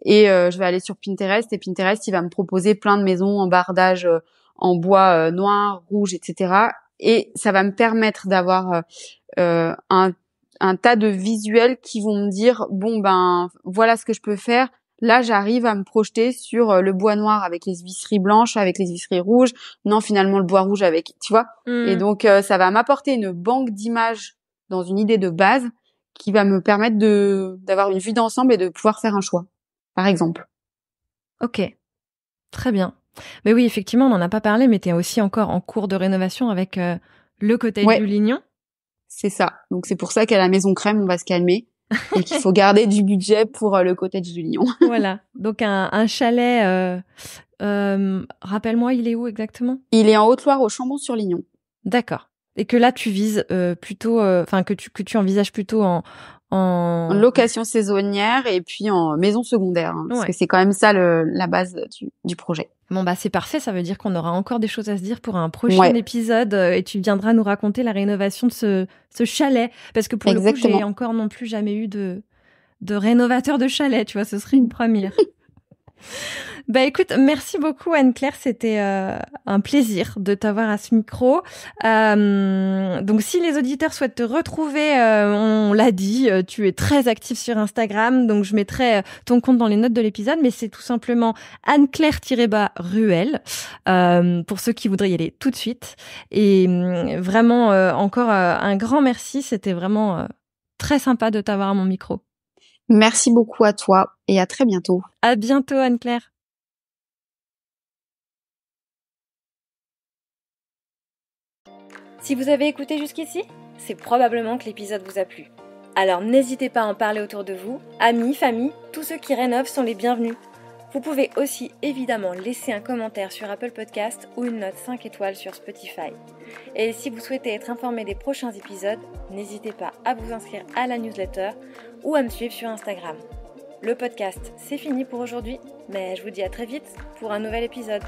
Et je vais aller sur Pinterest et Pinterest il va me proposer plein de maisons en bardage en bois noir, rouge, etc. Et ça va me permettre d'avoir un tas de visuels qui vont me dire bon ben voilà ce que je peux faire. Là, j'arrive à me projeter sur le bois noir avec les visseries blanches, avec les visseries rouges. Non, finalement le bois rouge avec, tu vois. Et donc ça va m'apporter une banque d'images dans une idée de base qui va me permettre d'avoir une vue d'ensemble et de pouvoir faire un choix, par exemple. Ok, très bien. Mais oui, effectivement, on n'en a pas parlé, mais tu es aussi encore en cours de rénovation avec le cottage du Lignon. C'est ça. Donc c'est pour ça qu'à la Maison Crème, on va se calmer et qu'il faut garder du budget pour le cottage du Lignon. Voilà. Donc un chalet. Rappelle-moi, il est où exactement ? Il est en Haute-Loire, au Chambon-sur-Lignon. D'accord. Et que là, tu vises plutôt, que tu envisages plutôt en location saisonnière et puis en maison secondaire, parce que c'est quand même ça la base du projet. Bon bah c'est parfait, ça veut dire qu'on aura encore des choses à se dire pour un prochain épisode et tu viendras nous raconter la rénovation de ce chalet, parce que pour le coup j'ai encore non plus jamais eu de rénovateur de chalet, tu vois, ce serait une première. Bah écoute, merci beaucoup Anne-Claire, c'était un plaisir de t'avoir à ce micro. Donc si les auditeurs souhaitent te retrouver, on l'a dit, tu es très active sur Instagram, donc je mettrai ton compte dans les notes de l'épisode, mais c'est tout simplement Anne-Claire-Ruel, pour ceux qui voudraient y aller tout de suite. Et vraiment, encore un grand merci, c'était vraiment très sympa de t'avoir à mon micro. Merci beaucoup à toi et à très bientôt. À bientôt Anne-Claire. Si vous avez écouté jusqu'ici, c'est probablement que l'épisode vous a plu. Alors n'hésitez pas à en parler autour de vous, amis, famille, tous ceux qui rénovent sont les bienvenus. Vous pouvez aussi évidemment laisser un commentaire sur Apple Podcast ou une note 5 étoiles sur Spotify. Et si vous souhaitez être informé des prochains épisodes, n'hésitez pas à vous inscrire à la newsletter ou à me suivre sur Instagram. Le podcast, c'est fini pour aujourd'hui, mais je vous dis à très vite pour un nouvel épisode.